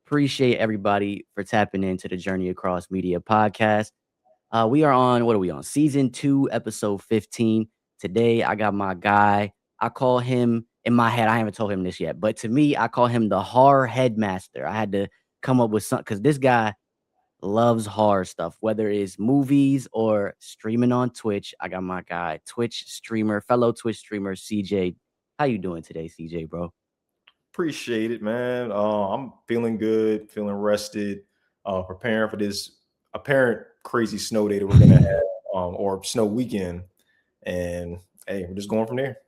Appreciate everybody for tapping into the Journey Across Media podcast. We are on, what are we on? Season 2, episode 15. Today, I got my guy. I call him, in my head, I haven't told him this yet, but to me, I call him the horror headmaster. I had to come up with something because this guy loves horror stuff, whether it's movies or streaming on Twitch. I got my guy, Twitch streamer, fellow Twitch streamer, CJ. How you doing today, CJ, bro? Appreciate it, man. I'm feeling good, feeling rested, preparing for this apparent crazy snow day that we're gonna have, or snow weekend. And hey, we're just going from there.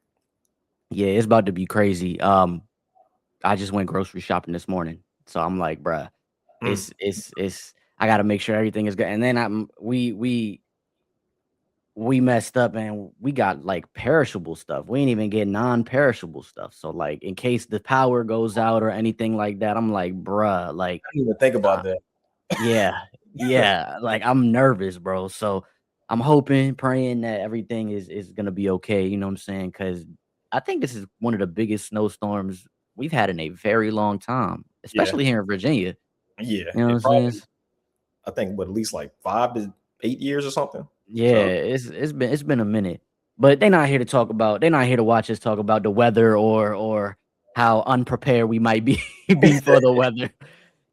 Yeah, it's about to be crazy. I just went grocery shopping this morning, so I'm like, bruh, Mm. it's. I got to make sure everything is good. And then we messed up, and we got like perishable stuff. We ain't even get non-perishable stuff. So like, in case the power goes out or anything like that, I'm like, bruh, like, I didn't even think about that. yeah, yeah, like I'm nervous, bro. So I'm hoping, praying that everything is gonna be okay. You know what I'm saying? Because I think this is one of the biggest snowstorms we've had in a very long time, Yeah, especially here in Virginia. yeah. You know what It I'm saying? probably, I think, what, at least like 5 to 8 years or something. Yeah, So it's been a minute, but they're not here to talk about. They're not here to watch us talk about the weather or how unprepared we might be be for the weather.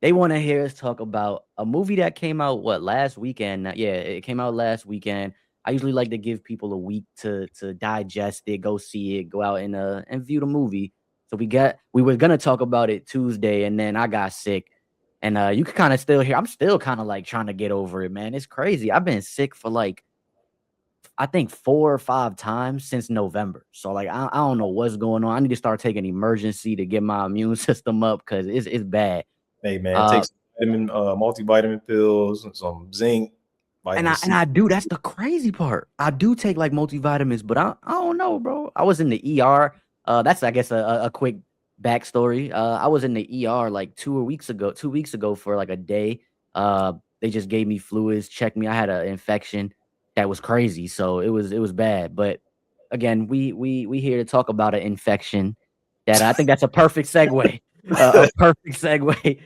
They want to hear us talk about a movie that came out last weekend. Yeah, it came out last weekend. I usually like to give people a week to digest it, go see it, go out and view the movie. So we were gonna talk about it Tuesday, and then I got sick. And you can kind of still hear. I'm still kind of like trying to get over it, man. It's crazy. I've been sick for like I think 4 or 5 times since November. So like I don't know what's going on. I need to start taking emergency to get my immune system up because it's bad. hey, man, Uh, take some multivitamin pills, and some zinc, and vitamin I and C. I do. That's the crazy part. I do take like multivitamins, but I don't know, bro. I was in the ER. That's I guess a quick backstory. I was in the ER like 2 weeks ago. 2 weeks ago for like a day. They just gave me fluids, checked me. I had an infection that was crazy, so it was bad. But again, we here to talk about an infection that I think that's a perfect segue. A perfect segue,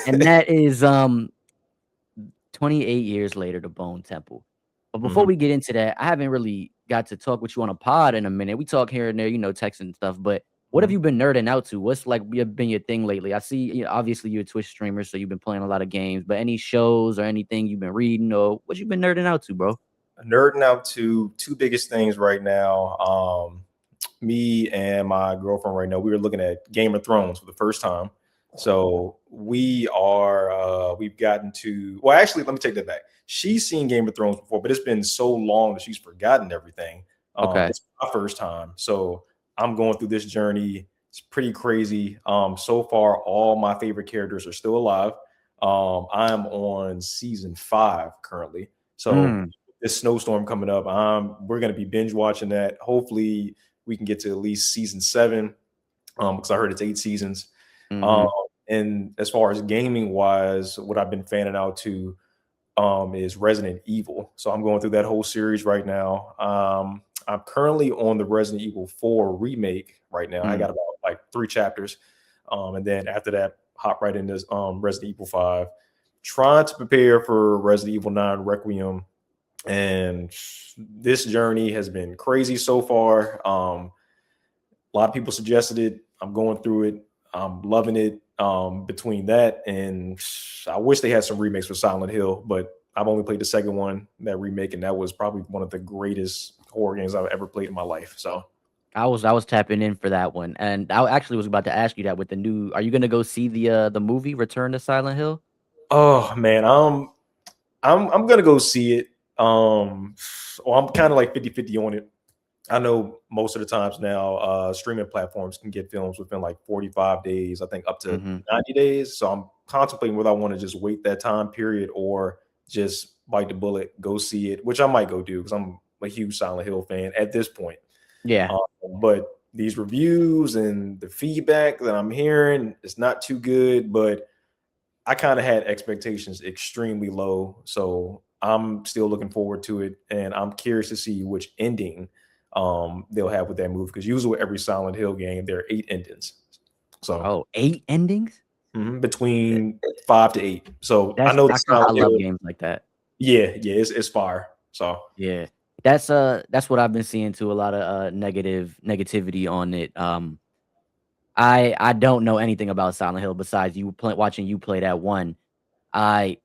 and that is 28 years later, the Bone Temple. But before Mhm. we get into that, I haven't really got to talk with you on a pod in a minute. We talk here and there, texting and stuff. But what have Mhm. you been nerding out to? What's like been your thing lately? I see, obviously you're a Twitch streamer, so you've been playing a lot of games. But any shows or anything you've been reading or what you been nerding out to, bro? Nerding out to two biggest things right now. Me and my girlfriend right now, we were looking at Game of Thrones for the first time. So we've gotten to, well, actually, let me take that back. She's seen Game of Thrones before, but it's been so long that she's forgotten everything. Okay. It's my first time. So I'm going through this journey. It's pretty crazy. So far, all my favorite characters are still alive. I'm on season 5 currently. So Mm, this snowstorm coming up, we're going to be binge watching that. Hopefully, we can get to at least season 7, because I heard it's 8 seasons. Um, mm-hmm. and as far as gaming wise, what I've been fanning out to is Resident Evil. So I'm going through that whole series right now. I'm currently on the Resident Evil 4 remake right now. I got Mm. about like 3 chapters, and then after that, hop right into Resident Evil 5. Trying to prepare for Resident Evil 9 Requiem, and this journey has been crazy so far. A lot of people suggested it. I'm going through it. I'm loving it. Between that and I wish they had some remakes for Silent Hill, but I've only played the second one, that remake, and that was probably one of the greatest horror games I've ever played in my life. So, I was tapping in for that one, and I actually was about to ask you that with the new. Are you gonna go see the movie Return to Silent Hill? oh man, I'm gonna go see it. Well, I'm kind of like 50-50 on it. I know most of the times now, streaming platforms can get films within like 45 days, I think up to Mm-hmm. 90 days. So I'm contemplating whether I want to just wait that time period or just bite the bullet, go see it, which I might go do because I'm a huge Silent Hill fan at this point. Yeah. Um, but these reviews and the feedback that I'm hearing is not too good, but I kind of had expectations extremely low. So I'm still looking forward to it, and I'm curious to see which ending they'll have with that movie, because usually with every Silent Hill game there are 8 endings. So Oh, 8 endings? That between 5 to 8. So I know the I Silent love Hill, games like that. yeah, it's fire. So Yeah. That's what I've been seeing too, a lot of, negativity on it. I don't know anything about Silent Hill besides watching you play that one. I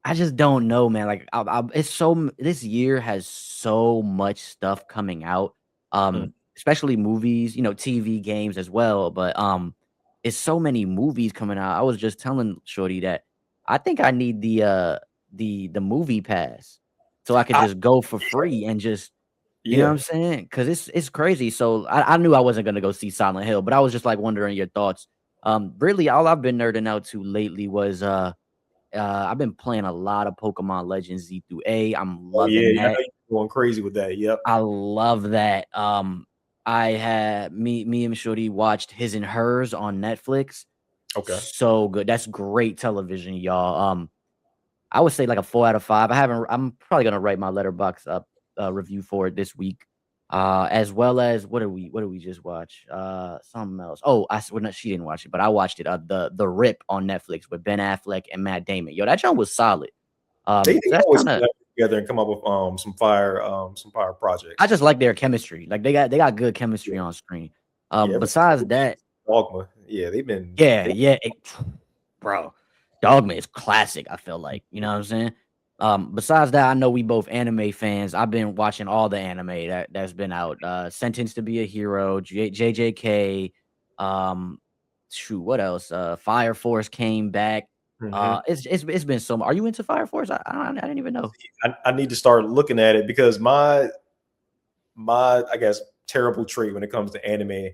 I just don't know, man, like, it's this year has so much stuff coming out, mm, especially movies, TV, games as well, but, it's so many movies coming out. I was just telling shorty that I think I need the movie pass so I could I, just go for free and just you know what yeah. I'm saying? Because it's crazy. So I knew I wasn't gonna go see Silent Hill, but I was just, like, wondering your thoughts. Really, all I've been nerding out to lately was, I've been playing a lot of Pokemon Legends Z through A. I'm Oh yeah, loving I know that. you're going crazy with that. Yep. I love that. I had me and Shorty watched His and Hers on Netflix. Okay. So good. That's great television, y'all. I would say like a 4 out of 5. I'm probably gonna write my letterbox up review for it this week. As well as what did we just watch? Something else. Oh, well, no, she didn't watch it, but I watched it. The Rip on Netflix with Ben Affleck and Matt Damon. Yo, that show was solid. They So that's always kind of collaborate together and come up with some fire I projects. just like their chemistry. Like they got good chemistry on screen. Yeah, ever since Besides that, Dogma, yeah, they've been yeah, they yeah, bro, Dogma is classic, I feel like, you know what I'm saying? Besides that, I know we both anime fans. I've been watching all the anime that's been out. Sentenced to Be a Hero, JJK, um, shoot, what else? Fire Force came back. mhm. It's been so Are you into Fire Force? I didn't even know. I need to start looking at it, because my I guess terrible trait when it comes to anime,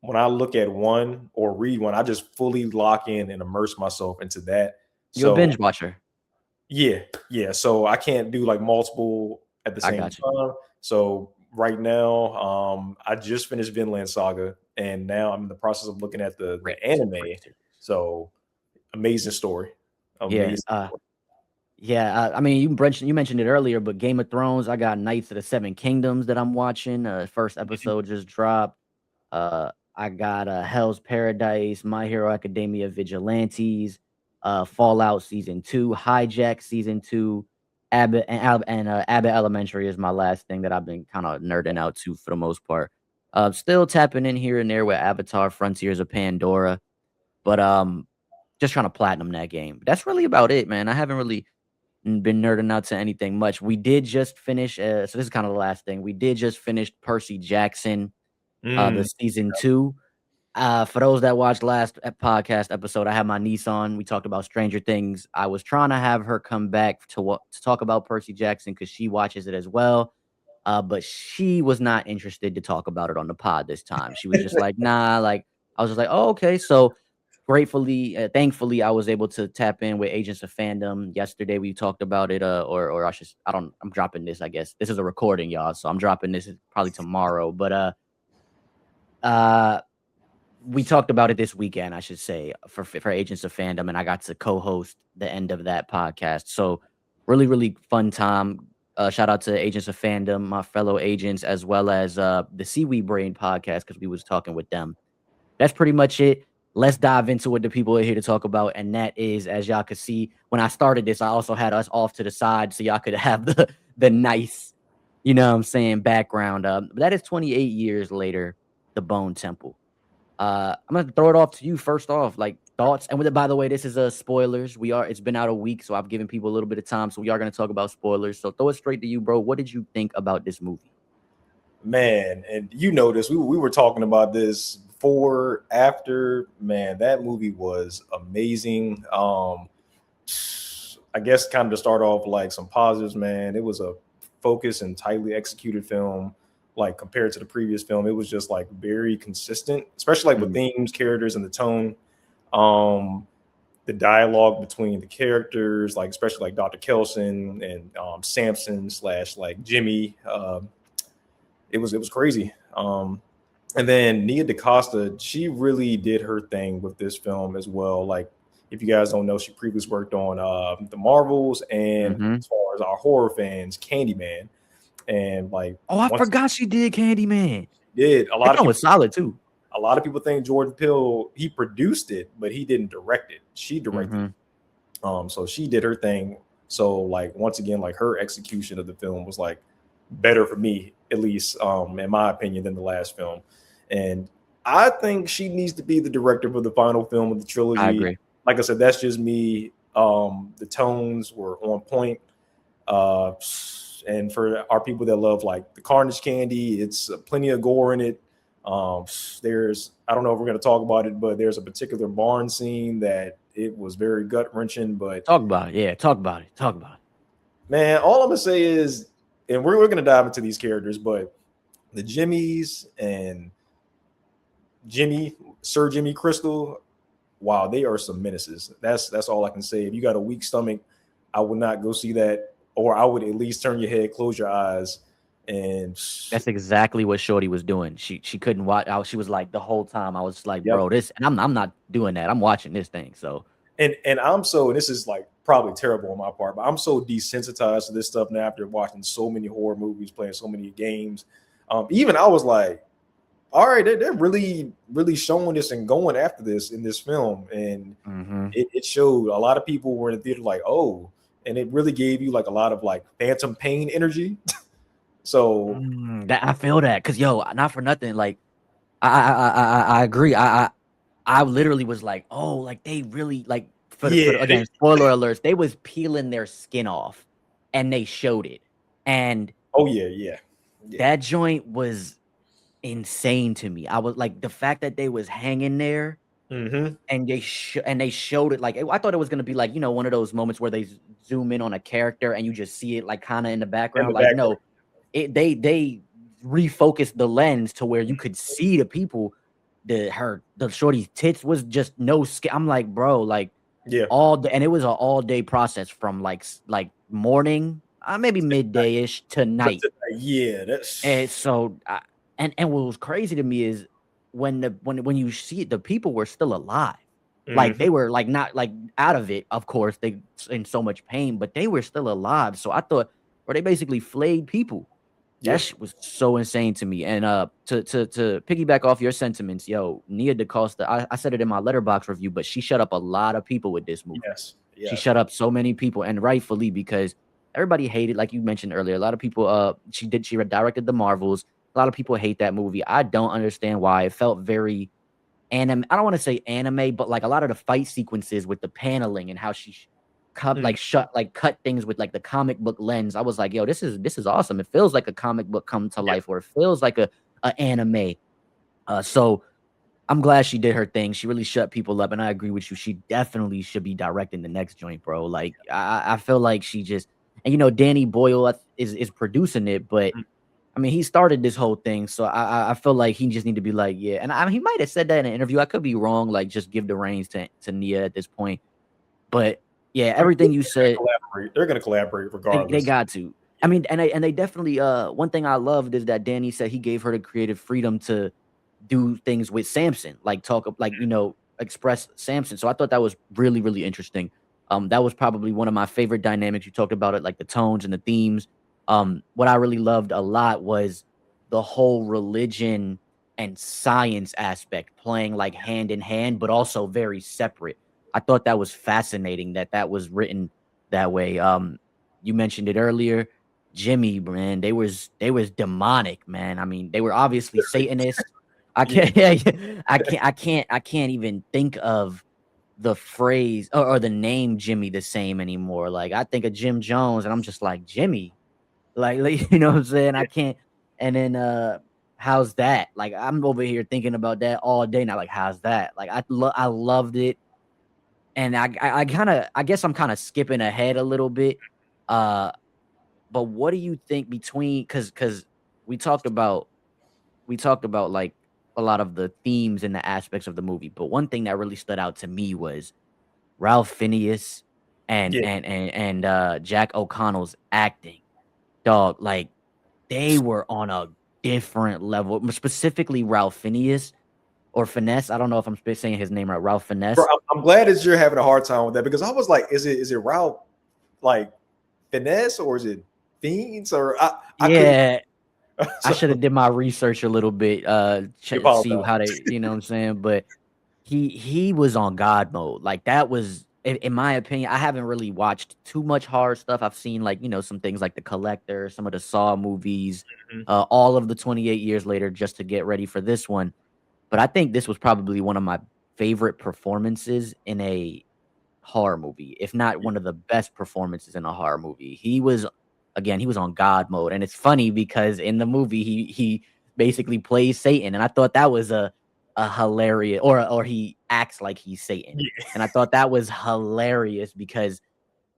when I look at one or read one, I just fully lock in and immerse myself into that. You're a So binge watcher. yeah, yeah. So I can't do like multiple at the I same got you. time. So right now, I just finished Vinland Saga, and now I'm in the process of looking at the Great anime. series. So amazing story, Yeah, amazing. yeah, I mean, you mentioned it earlier, but Game of Thrones, I got Knights of the Seven Kingdoms that I'm watching. First episode just dropped. I got Hell's Paradise, My Hero Academia Vigilantes, Fallout Season 2, Hijack Season 2, Abbott Elementary is my last thing that I've been kind of nerding out to for the most part. Still tapping in here and there with Avatar Frontiers of Pandora, but just trying to platinum that game. That's really about it, man. I haven't really been nerding out to anything much. We did just finish, so this is kind of the last thing. We did just finish Percy Jackson, the Mm, season 2. For those that watched last podcast episode, I had my niece on. We talked about Stranger Things. I was trying to have her come back to talk about Percy Jackson because she watches it as well. But she was not interested to talk about it on the pod this time. She was just like, nah, like I was just like, oh, okay. So thankfully, I was able to tap in with Agents of Fandom. Yesterday we talked about it, or I'm dropping this, I guess. This is a recording, y'all. So I'm dropping this probably tomorrow. But uh we talked about it this weekend, I should say, for Agents of Fandom, and I got to co-host the end of that podcast. So really, really fun time. Shout out to Agents of Fandom, my fellow agents, as well as the Seaweed Brain podcast because we was talking with them. That's pretty much it. Let's dive into what the people are here to talk about, and that is, as y'all could see, when I started this, I also had us off to the side so y'all could have the nice, what I'm saying, background. But that is 28 years later, the Bone Temple. I'm gonna throw it off to you first off, like thoughts. And by the way, this is spoilers. It's been out a week, so I've given people a little bit of time. So we are gonna talk about spoilers. So throw it straight to you, bro. What did you think about this movie? man, and you know this. We were talking about this before, after. Man, that movie was amazing. I guess kind of to start off like some positives, man. It was a focused and tightly executed film. Like compared to the previous film, it was just like very consistent, especially like with Mm, themes, characters, and the tone. Um, the dialogue between the characters, like especially like Dr. Kelson and Samson slash like Jimmy. It was crazy. And then Nia DaCosta, she really did her thing with this film as well. Like, if you guys don't know, she previously worked on the Marvels, and mm-hmm. as far as our horror fans, Candyman, and like Oh, I once forgot she did Candyman. he did, That joint was solid too. a lot of people think Jordan Peele he produced it, but he didn't direct it. She directed Mm-hmm. it. So she did her thing. So like once again, like her execution of the film was like better for me, at least in my opinion, than the last film. And I think she needs to be the director for the final film of the I trilogy. agree. Like I said, that's just me. The tones were on point. Uh, and for our people that love like the Carnage Candy, it's plenty of gore in it. There's I don't know if we're going to talk about it, but there's a particular barn scene that it was very gut wrenching. But Talk about it. Yeah, talk about it. Talk about it. man, all I'm gonna say is, and we're gonna dive into these characters, but the Jimmys and Sir Jimmy Crystal, wow, they are some menaces. That's all I can say. If you got a weak stomach, I would not go see that, or I would at least turn your head, close your eyes, and That's exactly what Shorty was doing. She couldn't watch. She was like the whole time. I was like, yep. bro, this, and I'm not doing that. I'm watching this thing. So And I'm so, and this is like probably terrible on my part, but I'm so desensitized to this stuff now after watching so many horror movies, playing so many games. Even I was like, all right, they're really, really showing this and going after this in this film. And mm-hmm. it showed a lot of people were in the theater like, oh, and it really gave you like a lot of like phantom pain energy. So That I feel that because yo, not for nothing. Like I agree. I literally was like, oh, like they really like for yeah, the, again, spoiler alerts, they was peeling their skin off and they showed it. And oh yeah. that joint was insane to me. I was like the fact that they was hanging there Mm-hmm. and they showed it like I thought it was gonna be like, one of those moments where they zoom in on a character and you just see it like kind of in the In background. the Like background. no, they refocused the lens to where you could see the people. The shorty's tits was just no skin. I'm like, bro, like Yeah. all day, and it was an all day process from like morning, maybe midday ish to night. Yeah, that's And so, and what was crazy to me is when you see it, the people were still alive. Like mm-hmm. they were like not like out of it. Of course, they in so much pain, but they were still alive. So I thought, or they basically flayed people. Yeah. That shit was so insane to me. And to piggyback off your sentiments, yo, Nia DaCosta, I said it in my letterbox review, but she shut up a lot of people with this movie. Yes. She Yes. shut up so many people, and rightfully, because everybody hated, like you mentioned earlier. A lot of people, she directed the Marvels. A lot of people hate that movie. I don't understand why. It felt very anime. I don't want to say anime, but like a lot of the fight sequences with the paneling and how she cut things with like the comic book lens. I was like, yo, this is awesome. It feels like a comic book come to life, or it feels like a anime. So I'm glad she did her thing. She really shut people up, and I agree with you. She definitely should be directing the next joint, bro. Like I feel like she just, and Danny Boyle is producing it, but Mhm. I mean he started this whole thing, so I feel like he just need to be like, yeah. And he might have said that in an interview. I could be wrong. Like just give the reins to Nia at this point. But yeah, I mean, everything you said, they're gonna collaborate they regardless. got to. I Yeah. mean, and they definitely. One thing I loved is that Danny said he gave her the creative freedom to do things with Samson, like express Samson. So I thought that was really, really interesting. That was probably one of my favorite dynamics. You talked about it, like the tones and the themes. What I really loved a lot was the whole religion and science aspect playing like hand in hand, but also very separate. I thought that was fascinating that was written that way. You mentioned it earlier. Jimmy, man, they was demonic, man. I mean, they were obviously Satanists. I Yeah. can't, I can't even think of the phrase or the name Jimmy the same anymore. Like I think of Jim Jones, and I'm just like Jimmy, like you know what I'm saying. I can't. And then how's that? Like I'm over here thinking about that all day now. Like how's that? Like I loved it, and I kind of, I guess I'm kind of skipping ahead a little bit. Uh, but what do you think between, because we talked about like a lot of the themes and the aspects of the movie, but one thing that really stood out to me was Ralph Phineas and Yeah. Jack O'Connell's acting. Dog, like they were on a different level. Specifically, Ralph Phineas or Finesse. I don't know if I'm saying his name right. Ralph Bro, Finesse. I'm glad that you're having a hard time with that because I was like, is it Ralph like Finesse or is it Fiends or I couldn't. Yeah, I should So have did my research a little bit, you see apologize. how they, you know what I'm saying, but he was on God mode. Like that was in my opinion, I haven't really watched too much horror stuff. I've seen like, some things like The Collector, some of the Saw movies, Mhm. all of the 28 years later just to get ready for this one. But I think this was probably one of my favorite performances in a horror movie, if not Yeah, one of the best performances in a horror movie. He was on God mode, and it's funny because in the movie he basically plays Satan, and I thought that was a hilarious, or he acts like he's Satan, yeah, and I thought that was hilarious because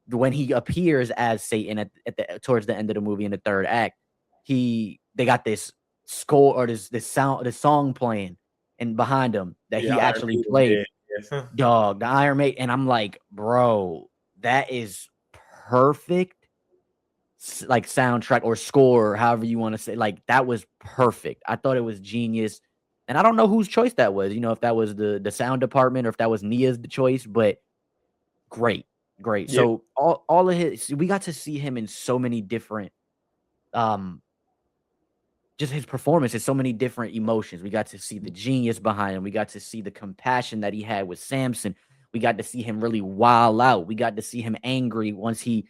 when he appears as Satan at the towards the end of the movie in the third act, they got this score or this song playing and behind him that yeah. he Iron actually Maiden, played. yeah, yeah. Dog, the Iron Maiden, and I'm like, "Bro, that is perfect like, soundtrack or score, however you wanna say, like, that was perfect. I thought it was genius, and I don't know whose choice that was, if that was the sound department or if that was Nia's the choice, but great, great. Yeah. So, all of his we got to see him in so many different, um just his performance is so many different emotions. We got to see the genius behind him. We got to see the compassion that he had with Samson. We got to see him really wild out. We got to see him angry once he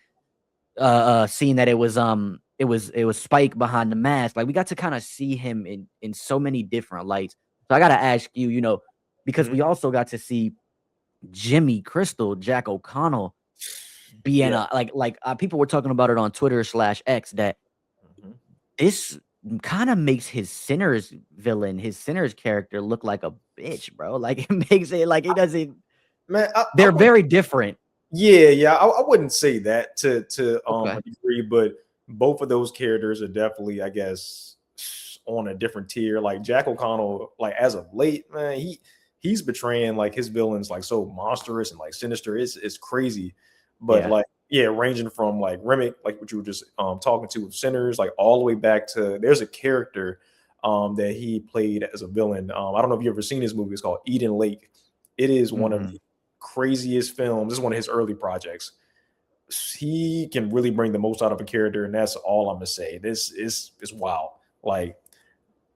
seen that it was Spike behind the mask. Like we got to kind of see him in so many different lights. So I gotta ask you, because we Mhm. also got to see Jimmy Crystal, Jack O'Connell being Yeah. people were talking about it on Twitter/X that Mhm. this kinda makes his Sinners character look like a bitch, bro. Like, it makes it like he doesn't Man, I they're would. very different. Yeah, yeah. I wouldn't say that to a Okay. degree, but both of those characters are definitely, I guess, on a different tier. Like Jack O'Connell, like as of late, man, he's betraying like his villains like so monstrous and like sinister. It's crazy. But Yeah. like yeah, ranging from like Remick, like what you were just talking to with Sinners, like all the way back to there's a character that he played as a villain. I don't know if you've ever seen his movie. It's called Eden Lake. It is one of Mhm. the craziest films. This is one of his early projects. He can really bring the most out of a character, and that's all I'm gonna say. This is wild. Like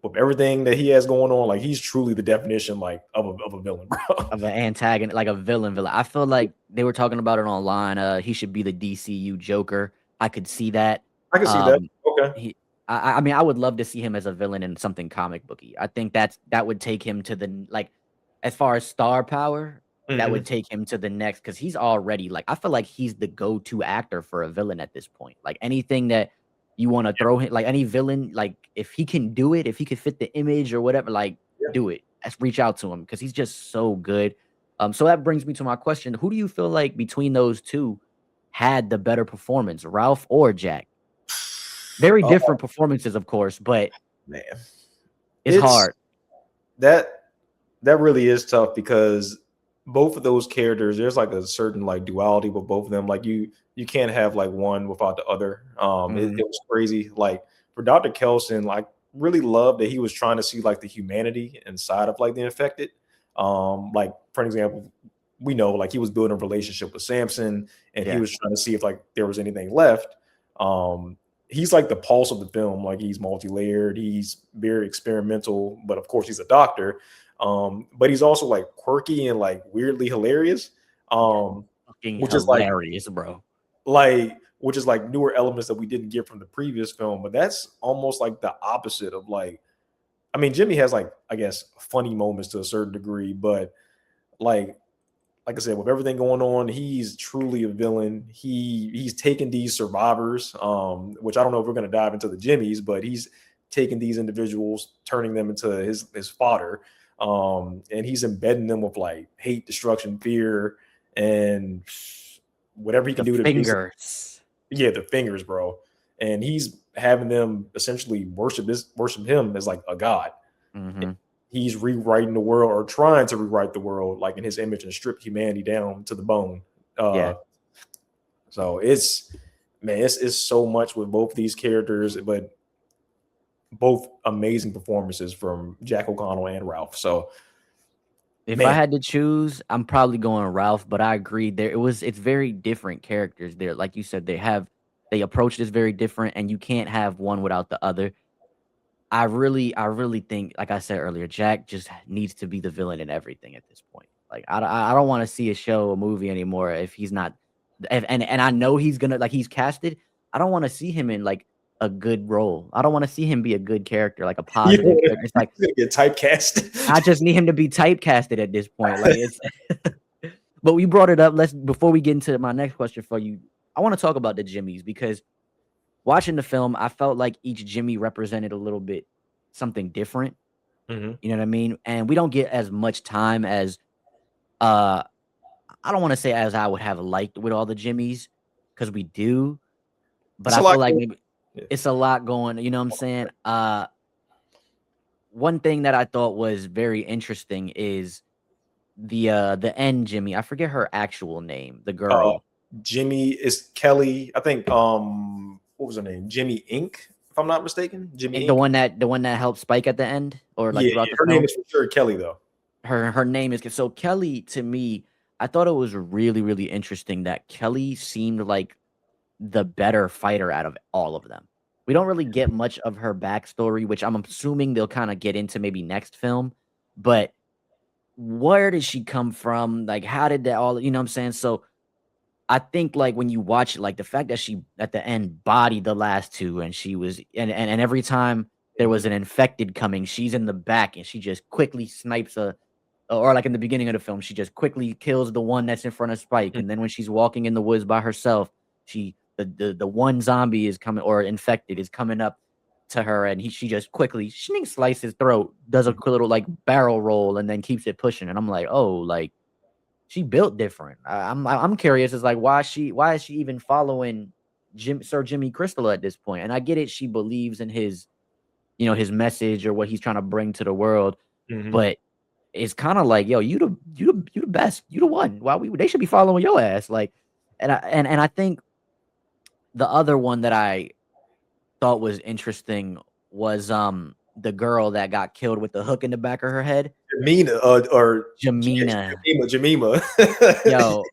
with everything that he has going on, like he's truly the definition like of a villain, bro. Of an antagonist, like a villain. I feel like they were talking about it online, he should be the DCU Joker. I could see that. I can see that. Um, Okay. he I mean, I would love to see him as a villain in something comic booky. I think that would take him to the like, as far as star power, that would Hmm. take him to the next because he's already like I feel like he's the go-to actor for a villain at this point. Like, anything that you wanna throw him like, any villain, like, if he can do it, if he could fit the image or whatever, like, Yeah. do it. Let's reach out to him because he's just so good. So that brings me to my question. Who do you feel like between those 2 had the better performance, Ralph or Jack? Very Oh different performances, of course, but man, it's it's hard. that that really is tough because both of those characters, there's like a certain like duality with both of them. Like you can't have like one without the other. It Mhm. was crazy. Like for Dr. Kelson, like really loved that he was trying to see like the humanity inside of like the infected. Like for example, we know like he was building a relationship with Samson and he Yeah. was trying to see if like there was anything left. Um, he's like the pulse of the film. Like he's multi-layered, he's very experimental, but of course he's a doctor. But he's also like quirky and like weirdly hilarious. Yeah. Um, Fucking which is like hilarious, bro. which is like newer elements that we didn't get from the previous film, but that's almost like the opposite of like I mean, Jimmy has like I guess funny moments to a certain degree, but like like I said, with everything going on, he's truly a villain. He's taken these survivors, which I don't know if we're going to dive into the Jimmies, but he's taking these individuals, turning them into his fodder, and he's embedding them with like hate, destruction, fear, and whatever he The can do to basically fingers. yeah the fingers, bro. And he's having them essentially worship him as like a god. Mhm. He's rewriting the world or trying to rewrite the world like in his image and strip humanity down to the bone. Yeah. Uh, so it's man, it's so much with both these characters, but both amazing performances from Jack O'Connell and Ralph. So If I man, had to choose, I'm probably going Ralph, but I agree it's very different characters there. Like you said, they have They approach this very different, and you can't have one without the other. I really think, like I said earlier, Jack just needs to be the villain in everything at this point. Like I don't want to see a show, a movie anymore if he's not. And I know he's gonna like he's casted. I don't want to see him in like a good role. I don't want to see him be a good character, like a You know positive what? character. It's like He's gonna get typecast. I just need him to be typecasted at this point. Like it's. But we brought it up. Let's before we get into my next question for you. I want to talk about the Jimmies because watching the film, I felt like each Jimmy represented a little bit something different. Hmm. You know what I mean? And we don't get as much time as uh I don't want to say as I would have liked with all the Jimmies because we do, but It's I a feel lot. like maybe Yeah. it's a lot going, you know what I'm saying? One thing that I thought was very interesting is the end Jimmy. I forget her actual name, the Uh, girl. Jimmy is Kelly. I think. What was her name? Jimmy Inc. If I'm not mistaken, Jimmy And Inc. the one that helped Spike at the end or like Yeah, throughout yeah. the Her name film. is for sure Kelly though. Her name is so Kelly to me, I thought it was really, really interesting that Kelly seemed like the better fighter out of all of them. We don't really get much of her backstory, which I'm assuming they'll kind of get into maybe next film. But where did she come from? Like, how did that all, you know what I'm saying? So I think like when you watch it, like the fact that she at the end bodied the last two and she was and every time there was Mhm. an infected coming, she's in the back and she just quickly snipes a or like in the beginning of the film, she just quickly kills the one that's in front of Spike. And then when she's walking in the woods by herself, she the one zombie is coming or infected is coming up to her and she just quickly slices his throat, does a Mhm. quick little like barrel roll and then keeps it pushing. And I'm like, oh, like she built different. I'm curious as like why is she even following Sir Jimmy Crystal at this point? And I get it, she believes in his his message or what he's trying to bring to the world, Mhm. but it's kind of like, yo, you the best, you the one. Why they should be following your ass, like, and I think the other one that I thought was interesting was the girl that got killed with the hook in the back of her head, Jamina, or Jamina. Jamima. Yo,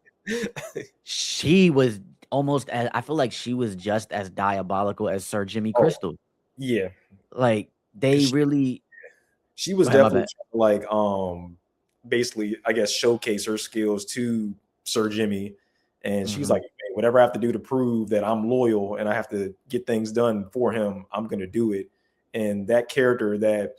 she was almost as I feel like she was just as diabolical as Sir Jimmy Oh Crystal. yeah, Like they because really. she was Go ahead, my definitely bad. trying to like basically I guess showcase her skills to Sir Jimmy, and she's Hmm. like, "Hey, whatever I have to do to prove that I'm loyal and I have to get things done for him, I'm gonna do it." And that character that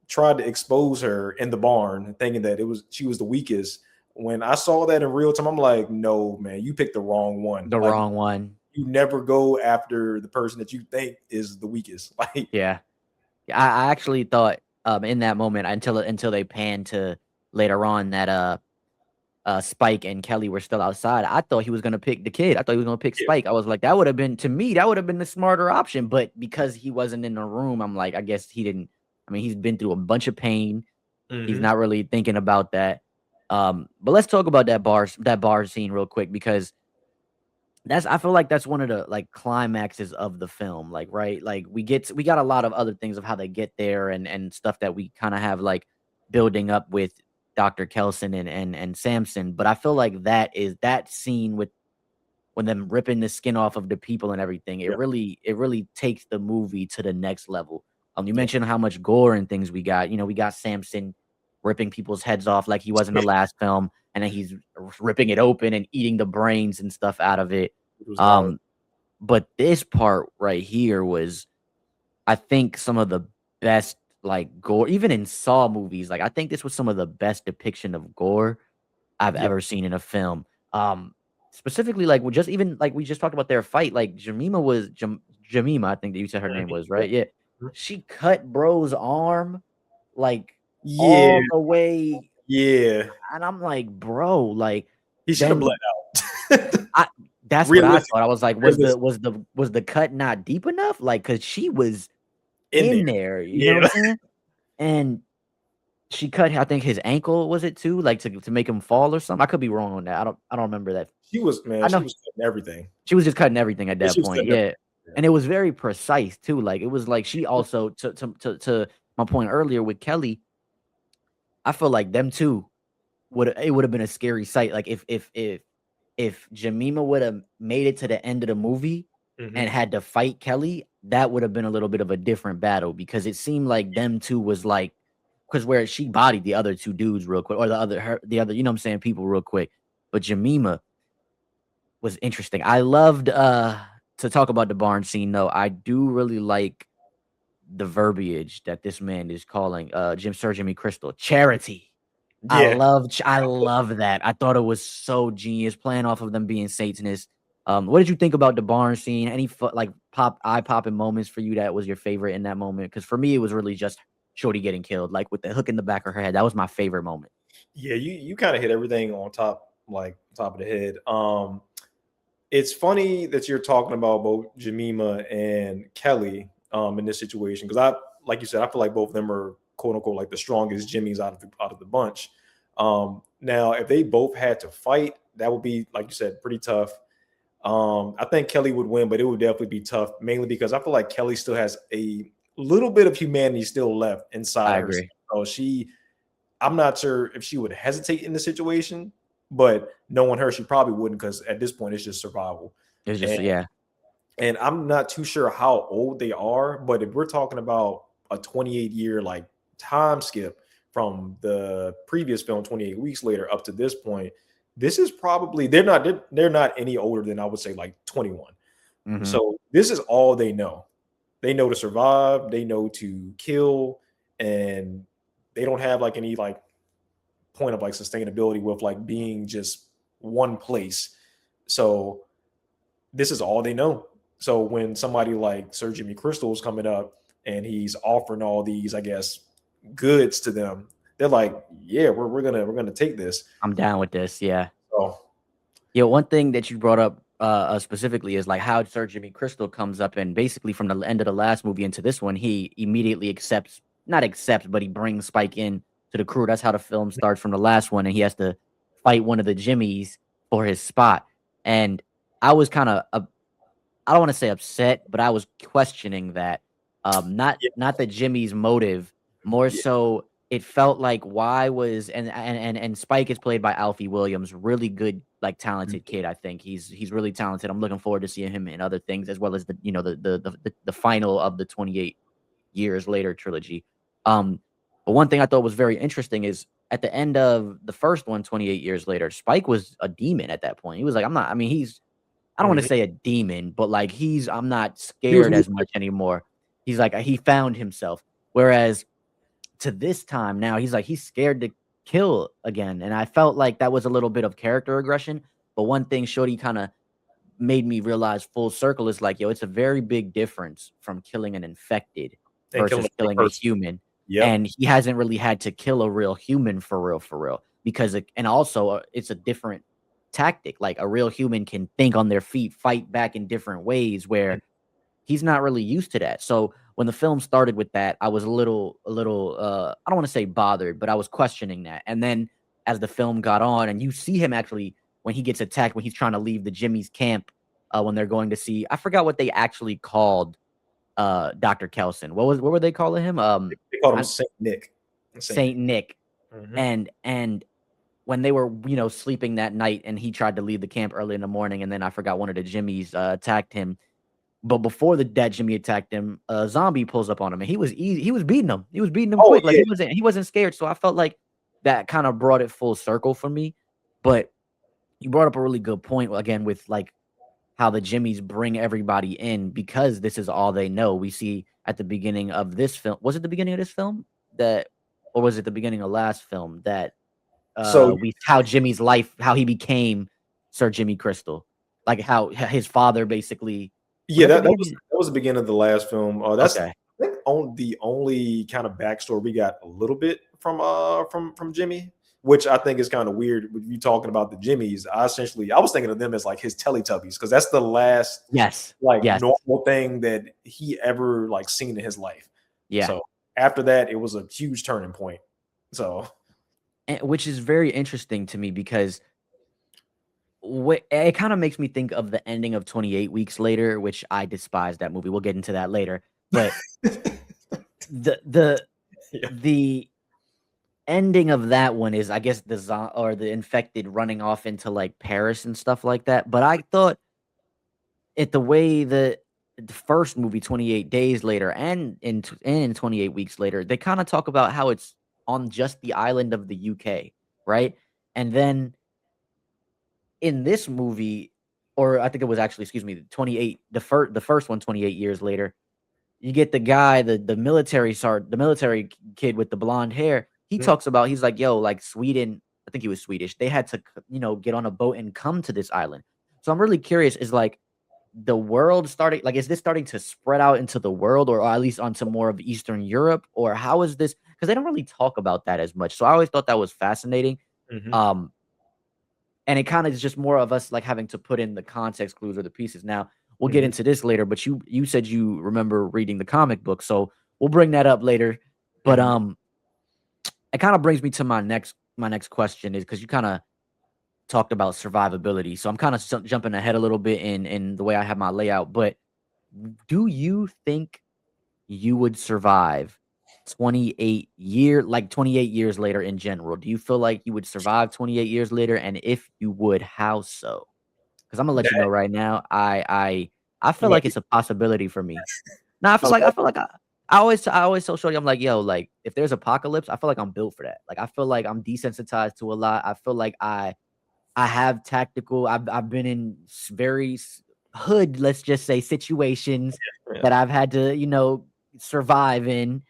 tried to expose her in the barn, thinking that she was the weakest. When I saw that in real time, I'm like, "No, man, you picked the wrong one. The Like, wrong one. you never go after the person that you think is the weakest." Like, Yeah. Yeah, I actually thought in that moment until they panned to later on that Spike and Kelly were still outside. I thought he was gonna pick the kid. I thought he was gonna pick yeah. Spike. I was like, that would have been to me, that would have been the smarter option. But because he wasn't in the room, I'm like, I guess he didn't. I mean, he's been through a bunch of pain. He's Hmm. not really thinking about that. But let's talk about that bar scene real quick because I feel like that's one of the like climaxes of the film. Like, right? Like we got a lot of other things of how they get there and stuff that we kind of have like building up with Dr. Kelson and Samson. But I feel like that scene with when them ripping the skin off of the people and everything, Yeah. it really takes the movie to the next level. You Yeah. mentioned how much gore and things we got. We got Samson ripping people's heads off like he was in the last film, and then he's ripping it open and eating the brains and stuff out of it. It was gnarly. Um, but this part right here was, I think, some of the best like gore, even in Saw movies. Like I think this was some of the best depiction of gore I've Yeah. ever seen in a film. Specifically, like we just even like we just talked about their fight. Like Jamima, I think that you said her name Mhm. was Yeah. right. Yeah, Mhm. she cut bro's arm like Yeah. all the way, Yeah. and I'm like, bro, like He should have bled then out. I. That's what I Realistic, thought. I was like, realistic. was the cut not deep enough? Like, cause she was In there. in there, you know what I'm Yeah. saying? And she cut, I think, his ankle, was it too? Like to make him fall or something? I could be wrong on that. I don't remember that. She was, man, I she know was cutting everything. she was just cutting everything at Yeah, that she was point, cutting yeah. everything. And it was very precise too. Like it was like she also to my point earlier with Kelly, I feel like them two would have been a scary sight. Like if Jemima would have made it to the end of the movie and Hmm. had to fight Kelly, that would have been a little bit of a different battle because it seemed like them two was like because where she bodied the other two dudes real quick, or the other, you know what I'm saying, people real quick. But Jemima was interesting. I loved to talk about the barn scene though. I do really like the verbiage that this man is calling Sir Jimmy Crystal charity. Yeah. I love that. I thought it was so genius playing off of them being Satanists. What did you think about the barn scene? Any like eye popping moments for you that was your favorite in that moment? Because for me, it was really just Shorty getting killed, like with the hook in the back of her head. That was my favorite moment. Yeah, you kind of hit everything on top, like top of the head. It's funny that you're talking about both Jemima and Kelly in this situation because like you said, I feel like both of them are quote unquote like the strongest Jimmys out of the bunch. Now, if they both had to fight, that would be like you said, pretty tough. I think Kelly would win, but it would definitely be tough, mainly because I feel like Kelly still has a little bit of humanity still left inside I of herself. agree. So I'm not sure if she would hesitate in the situation, but knowing her, she probably wouldn't because at this point it's just survival. It was And just yeah, and I'm not too sure how old they are, but if we're talking about a 28-year like time skip from the previous film, 28 weeks later, up to this point, this is probably they're not any older than I would say like 21. hmm So this is all they know. They know to survive, they know to kill, and they don't have like any like point of like sustainability with like being just one place. So this is all they know. So when somebody like Sir Jimmy Crystal is coming up and he's offering all these, I guess, goods to them, they're like, yeah, we're gonna take this. I'm down with this. Yeah. So Yeah, one thing that you brought up specifically is like how Sir Jimmy Crystal comes up and basically from the end of the last movie into this one, he immediately not accepts, but he brings Spike in to the crew. That's how the film starts from the last one, and he has to fight one of the Jimmys for his spot. And I was kind of, I don't want to say upset, but I was questioning that. yeah, Not the Jimmy's motive, more yeah, so it felt like why was and Spike is played by Alfie Williams, really good, like talented kid. I think he's really talented. I'm looking forward to seeing him in other things as well as the the final of the 28 years later trilogy. Um, but one thing I thought was very interesting is at the end of the first one, 28 years later, Spike was a demon at that point. He was like, I'm not. I mean, I don't want to mhm. say a demon, but like I'm not He was scared as much anymore. He's like he found himself. Whereas to this time now, he's like he's scared to kill again, and I felt like that was a little bit of character aggression. But one thing Shorty kind of made me realize full circle is like, yo, it's a very big difference from killing an infected and killing versus a real killing a person. human. Yep. And he hasn't really had to kill a real human for real, because and also it's a different tactic. Like a real human can think on their feet, fight back in different ways where he's not really used to that. So when the film started with that, I was a little I don't want to say bothered, but I was questioning that. And then as the film got on and you see him actually when he gets attacked when he's trying to leave the Jimmy's camp when they're going to see, I forgot what they actually called Dr. Kelson. What were they calling him? They called him I, Saint Nick. Saint Nick. Saint Nick. Hmm. And when they were, sleeping that night and he tried to leave the camp early in the morning and then I forgot one of the Jimmys attacked him, but before that Jimmy attacked him, a zombie pulls up on him, and he was easy. He was beating him. He was beating him Oh quick. Like yeah. he wasn't scared. So I felt like that kind of brought it full circle for me. But you brought up a really good point again with like how the Jimmies bring everybody in because this is all they know. We see at the beginning of this film. Was it the beginning of this film that, or was it the beginning of last film that So we how Jimmy's life, how he became Sir Jimmy Crystal, like how his father basically was yeah, at the that beginning. was the beginning of the last film. That's Okay. I think the only kind of backstory we got a little bit from Jimmy, which I think is kind of weird. With you talking about the Jimmys, I was thinking of them as like his Teletubbies because that's the last Yes. like Yes. normal thing that he ever like seen in his life. Yeah. So after that, it was a huge turning point. So And which is very interesting to me because it kind of makes me think of the ending of 28 Weeks Later, which I despise that movie. We'll get into that later. But the the yeah, the ending of that one is, I guess, or the infected running off into like Paris and stuff like that. But I thought the way the first movie, 28 Days Later, and in 28 Weeks Later, they kind of talk about how it's on just the island of the UK, right? And then in this movie, or I think it was actually, excuse me, 28, the first one, 28 years later, you get the guy, the military kid with the blonde hair. He Mhm, talks about, he's like, yo, like Sweden, I think he was Swedish. They had to, get on a boat and come to this island. So I'm really curious, is like the world starting, like, is this starting to spread out into the world, or at least onto more of Eastern Europe? Or how is this? Because they don't really talk about that as much. So I always thought that was fascinating. mhm, Um, and it kind of is just more of us like having to put in the context clues or the pieces. Now, we'll get mhm, into this later, but you said you remember reading the comic book, so we'll bring that up later. But mhm, it kind of brings me to my next question is because you kind of talked about survivability. So I'm kind of jumping ahead a little bit in the way I have my layout. But do you think you would survive 28 years later in general? Do you feel like you would survive 28 years later? And if you would, how so? Because I'm gonna let you that know right now, I you feel might like it's a possibility for me. No, I feel so like I feel like I always tell Shorty, I'm like, yo, like if there's apocalypse, I feel like I'm built for that. Like I feel like I'm desensitized to a lot. I feel like I have tactical. I've been in hood, let's just say, situations yeah, that I've had to, survive in.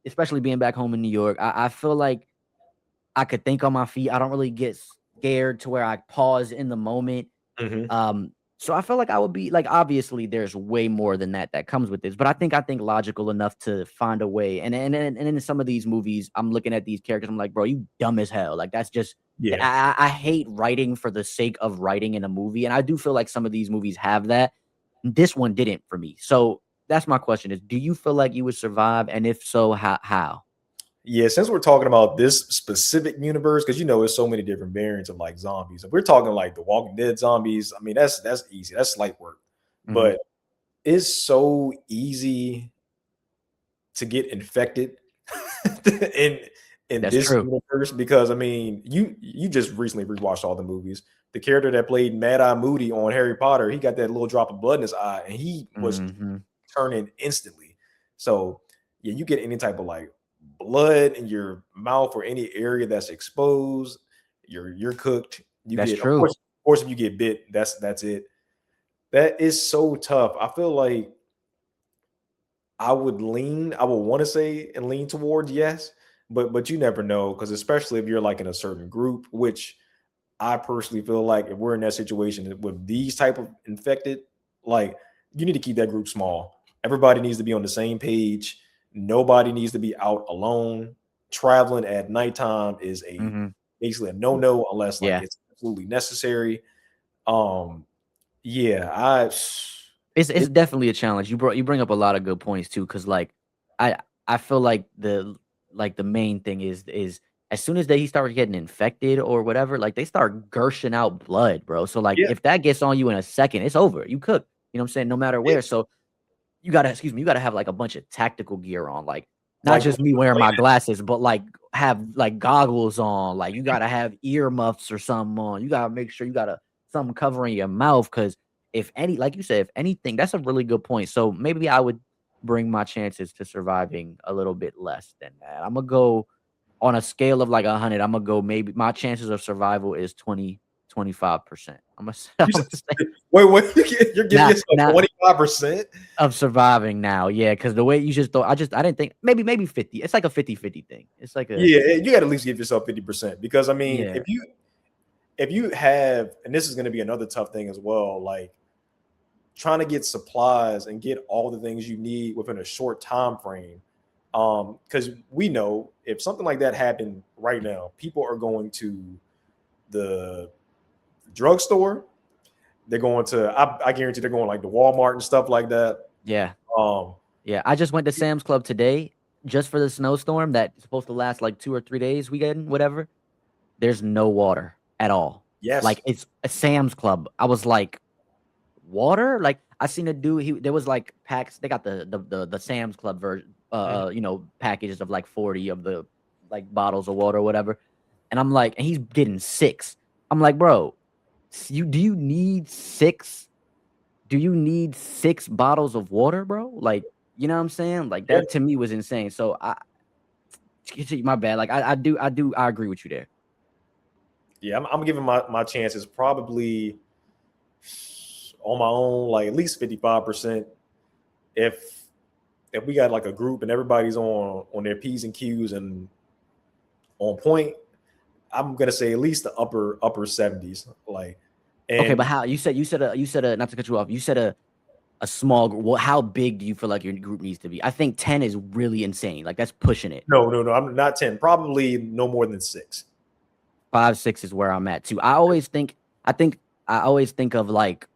Especially being back home in New York. I feel like I could think on my feet. I don't really get scared to where I pause in the moment. mhm, So I feel like I would be like, obviously there's way more than that comes with this, but I think logical enough to find a way. And in some of these movies, I'm looking at these characters, I'm like, bro, you dumb as hell. Like that's just yeah. I hate writing for the sake of writing in a movie, and I do feel like some of these movies have that. This one didn't for me. So that's my question: is do you feel like you would survive, and if so, how? Yeah, since we're talking about this specific universe, because you know there's so many different variants of like zombies. If we're talking like the Walking Dead zombies, I mean that's easy. That's light work. Hmm. But it's so easy to get infected in That's this true. universe because I mean you just recently rewatched all the movies. The character that played Mad Eye Moody on Harry Potter, he got that little drop of blood in his eye, and he was Hmm. turning instantly. So yeah, you get any type of like blood in your mouth or any area that's exposed, you're cooked. You That's get true. of course if you get bit, that's it. That is so tough. I feel like I would want to say and lean towards yes, but you never know because especially if you're like in a certain group, which I personally feel like if we're in that situation with these type of infected, like you need to keep that group small. Everybody needs to be on the same page. Nobody needs to be out alone. Traveling at nighttime is a Hmm. basically a no-no unless like Yeah. it's absolutely necessary. Um, yeah, I It's it, definitely a challenge. You bring up a lot of good points too, because like I I feel like the main thing is as soon as he start getting infected or whatever, like they start gushing out blood, bro. So like yeah, if that gets on you in a second, it's over. You cook. You know what I'm saying? No matter yeah, where. So you gotta have like a bunch of tactical gear on, like not like the just me wearing my glasses, but like have like goggles on. Like you gotta have ear muffs or something on. You gotta make sure you got something covering your mouth because if any, like you said, if anything, that's a really good point. So maybe I would bring my chances to surviving a little bit less than that. I'm gonna go on a scale of like 100. I'm gonna go, maybe my chances of survival is 25%. I'm gonna, I'm you said gonna say wait, you're giving now. yourself 25%? Of surviving now, yeah, because the way you just thought, I didn't think maybe 50. It's like a 50-50 thing. It's like a Yeah, you got to at least give yourself 50% because I mean, yeah. if you have, and this is going to be another tough thing as well, like trying to get supplies and get all the things you need within a short time frame. Because we know if something like that happened right now, people are going to the drugstore. They're going to, I guarantee they're going like the Walmart and stuff like that. Yeah. Um, Yeah. I just went to Sam's Club today just for the snowstorm that's supposed to last like 2 or 3 days weekend, whatever. There's no water at all. yes, Like it's a Sam's Club. I was like, water? Like I seen a dude, there was like packs, they got the Sam's Club version, mhm. packages of like 40 of the like bottles of water or whatever. And I'm like, and he's getting six. I'm like, bro, you need six do you need 6 bottles of water, bro? Like, you know what I'm saying? Like Yeah, that to me was insane. So my bad. Like I agree with you there. yeah. I'm giving my chances probably on my own, like at least 55%. If if we got like a group and everybody's on their P's and Q's and on point, I'm gonna say at least the upper 70s. Like, Okay, but and how you said a not to cut you off. You said a small group. Well, how big do you feel like your group needs to be? I think 10 is really insane. Like that's pushing it. no, I'm not 10. Probably no more than 6. 5, 6 is where I'm at too. I think I always think of like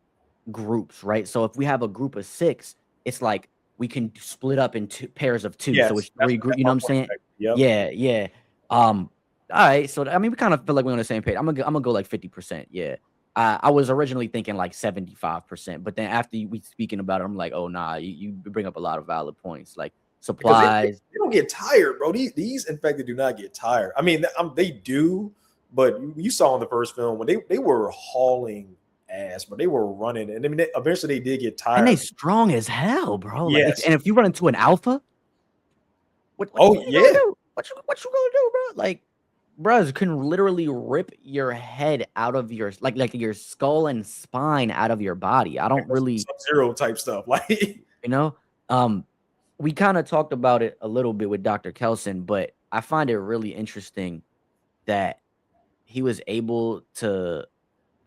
groups, right? So if we have a group of 6, it's like we can split up into pairs of 2. So Yes, it's 3 group, that's you know my what I'm point. saying? Yep. Yeah, yeah. Um all right, so I mean we kind of feel like we're on the same page. I'm gonna go like 50%. Yeah. I was originally thinking like 75%, but then after we speaking about it, I'm like, oh nah, you bring up a lot of valid points, like Because supplies. they don't get tired, bro. These infected do not get tired. I mean, they do, but you saw in the first film when they were hauling ass, but they were running, and I mean, eventually they did get And they tired. strong as hell, bro. Like Yes. if you run into an alpha, Oh what you gonna yeah. do? What you gonna do, bro? Like, bros can literally rip your head out of your like your skull and spine out of your body. I Like don't really, Sub-Zero type stuff. Like, you know. Um, we kind of talked about it a little bit with Dr. Kelson, but I find it really interesting that he was able to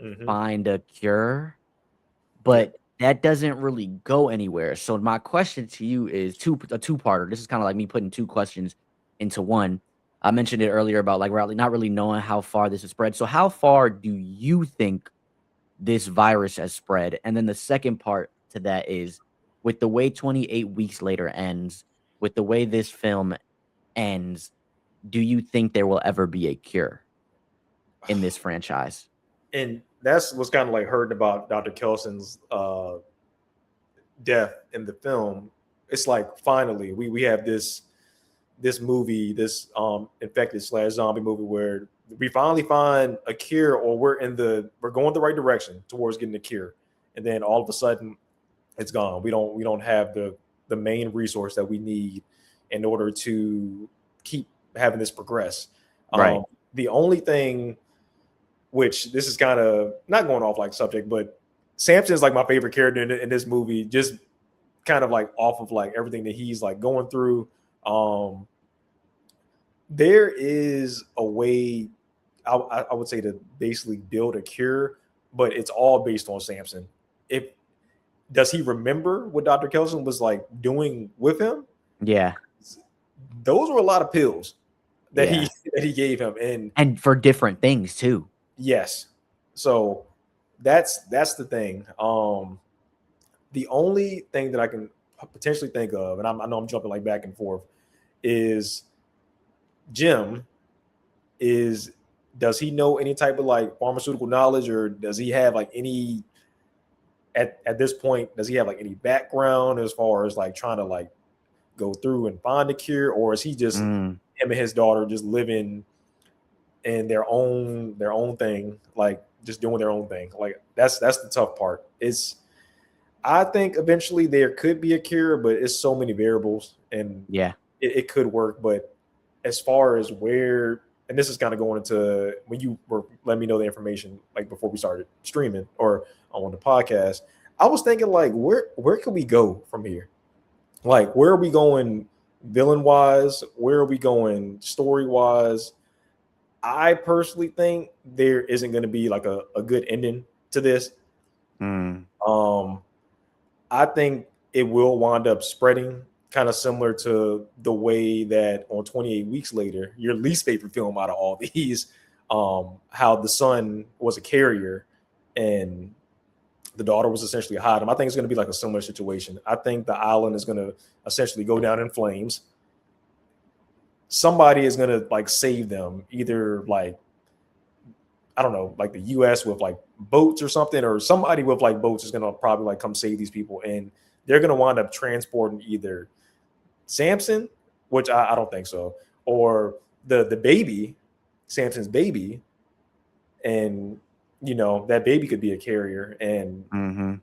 hmm, find a cure, yep. but that doesn't really go anywhere. So my question to you is a two-parter. This is kind of like me putting two questions into one. I mentioned it earlier about like really not really knowing how far this has spread. So how far do you think this virus has spread? And then the second part to that is with the way 28 weeks later ends, with the way this film ends, do you think there will ever be a cure in this franchise? And that's what's kind of like hurting about Dr. Kelson's death in the film. It's like finally we have this movie, this infected slash zombie movie where we finally find a cure, or we're going the right direction towards getting a cure, and then all of a sudden it's gone. We don't have the main resource that we need in order to keep having this progress. Right. The only thing, which this is kind of not going off like subject, but Samson's like my favorite character in this movie, just kind of like off of like everything that he's like going through. Um, there is a way, I would say, to basically build a cure, but it's all based on Samson. If does he remember what Dr. Kelson was like doing with him? Yeah. Those were a lot of pills that he Yeah. that he gave him, and And for different things too. yes, so that's the thing. The only thing that I can potentially think of, and I know I'm jumping like back and forth, is Jim is does he know any type of like pharmaceutical knowledge, or does he have like any at this point, does he have like any background as far as like trying to like go through and find a cure, or is he just Mm, him and his daughter just living in their own thing, like just doing their own thing? Like that's the tough part. It's I think eventually there could be a cure, but it's so many variables, and yeah. it could work. But as far as where, and this is kind of going into when you were letting me know the information, like before we started streaming or on the podcast, I was thinking like, where could we go from here? Like, where are we going villain wise? Where are we going story wise? I personally think there isn't going to be like a good ending to this. Mm, Um, I think it will wind up spreading, kind of similar to the way that on 28 Weeks Later, your least favorite film out of all these, how the son was a carrier and the daughter was essentially hiding him. I think it's going to be like a similar situation. I think the island is going to essentially go down in flames. Somebody is going to like save them, either like, I don't know, like the US with like boats or something, or somebody with like boats is gonna probably like come save these people, and they're gonna wind up transporting either Samson, which I don't think so, or the baby, Samson's baby, and that baby could be a carrier, and mhm.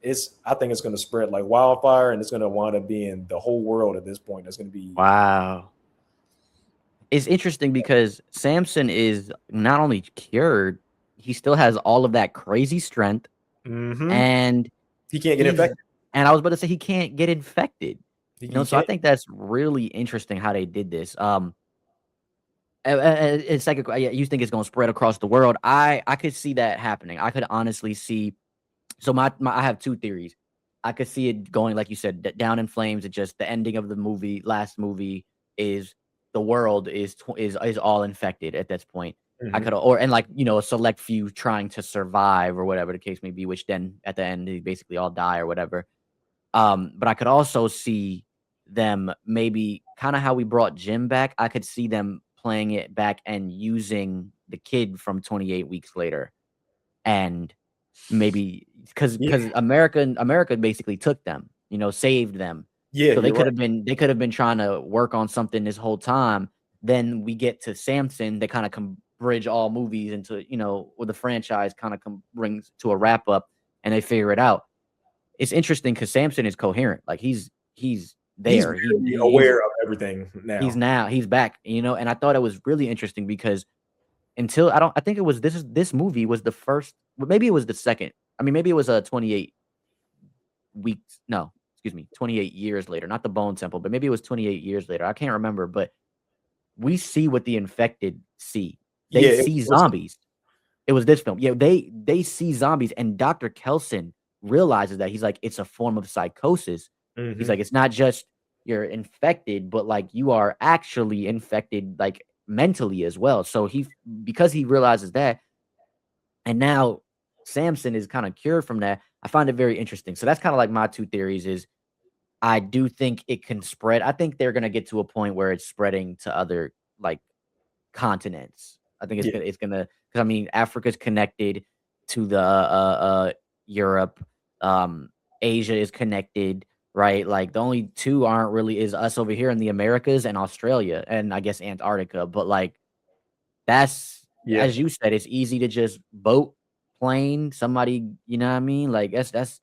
I think it's going to spread like wildfire, and it's going to wind up being the whole world at this point. That's going to be. Wow. It's interesting because Samson is not only cured, he still has all of that crazy strength, Hmm. and He can't get he's infected. and I was about to say he can't get infected. He So I can't. think that's really interesting how they did this. It's like yeah, you think it's gonna spread across the world. I could see that happening. I could honestly see. So my I have two theories. I could see it going like you said, down in flames. It just the ending of the last movie is the world is all infected at this point. I Hmm. could or and like a select few trying to survive or whatever the case may be, which then at the end they basically all die or whatever. But I could also see them maybe kind of how we brought Jim back. I could see them playing it back and using the kid from 28 weeks later, and maybe Yeah, because America basically took them, saved them. yeah, So you're right. they could have been trying to work on something this whole time. Then we get to Samson, they kind of can bridge all movies into, where the franchise kind of brings to a wrap up and they figure it out. It's interesting because Samson is coherent. Like he's He's there. very aware of everything now. He's back, and I thought it was really interesting because until I think it was this movie was the first, well, maybe it was the second. I mean, maybe it was a 28 weeks. No, excuse me, 28 years later, not the Bone Temple, but maybe it was 28 years later. I can't remember, but we see what the infected see. They Yeah, see zombies. It was this film. Yeah, they see zombies, and Dr. Kelson realizes that he's like, it's a form of psychosis. He's hmm like, it's not just you're infected, but like you are actually infected, like mentally as well. So because he realizes that, and now Samson is kind of cured from that. I find it very interesting. So that's kind of like my two theories. Is I do think it can spread. I think they're gonna get to a point where it's spreading to other like continents. I think yeah, it's gonna because I mean Africa's connected to the Europe, Asia is connected, right? Like the only two aren't really is us over here in the Americas and Australia and I guess Antarctica. But like that's yeah. as you said, it's easy to just boat, plane, somebody, you know what I mean? Like that's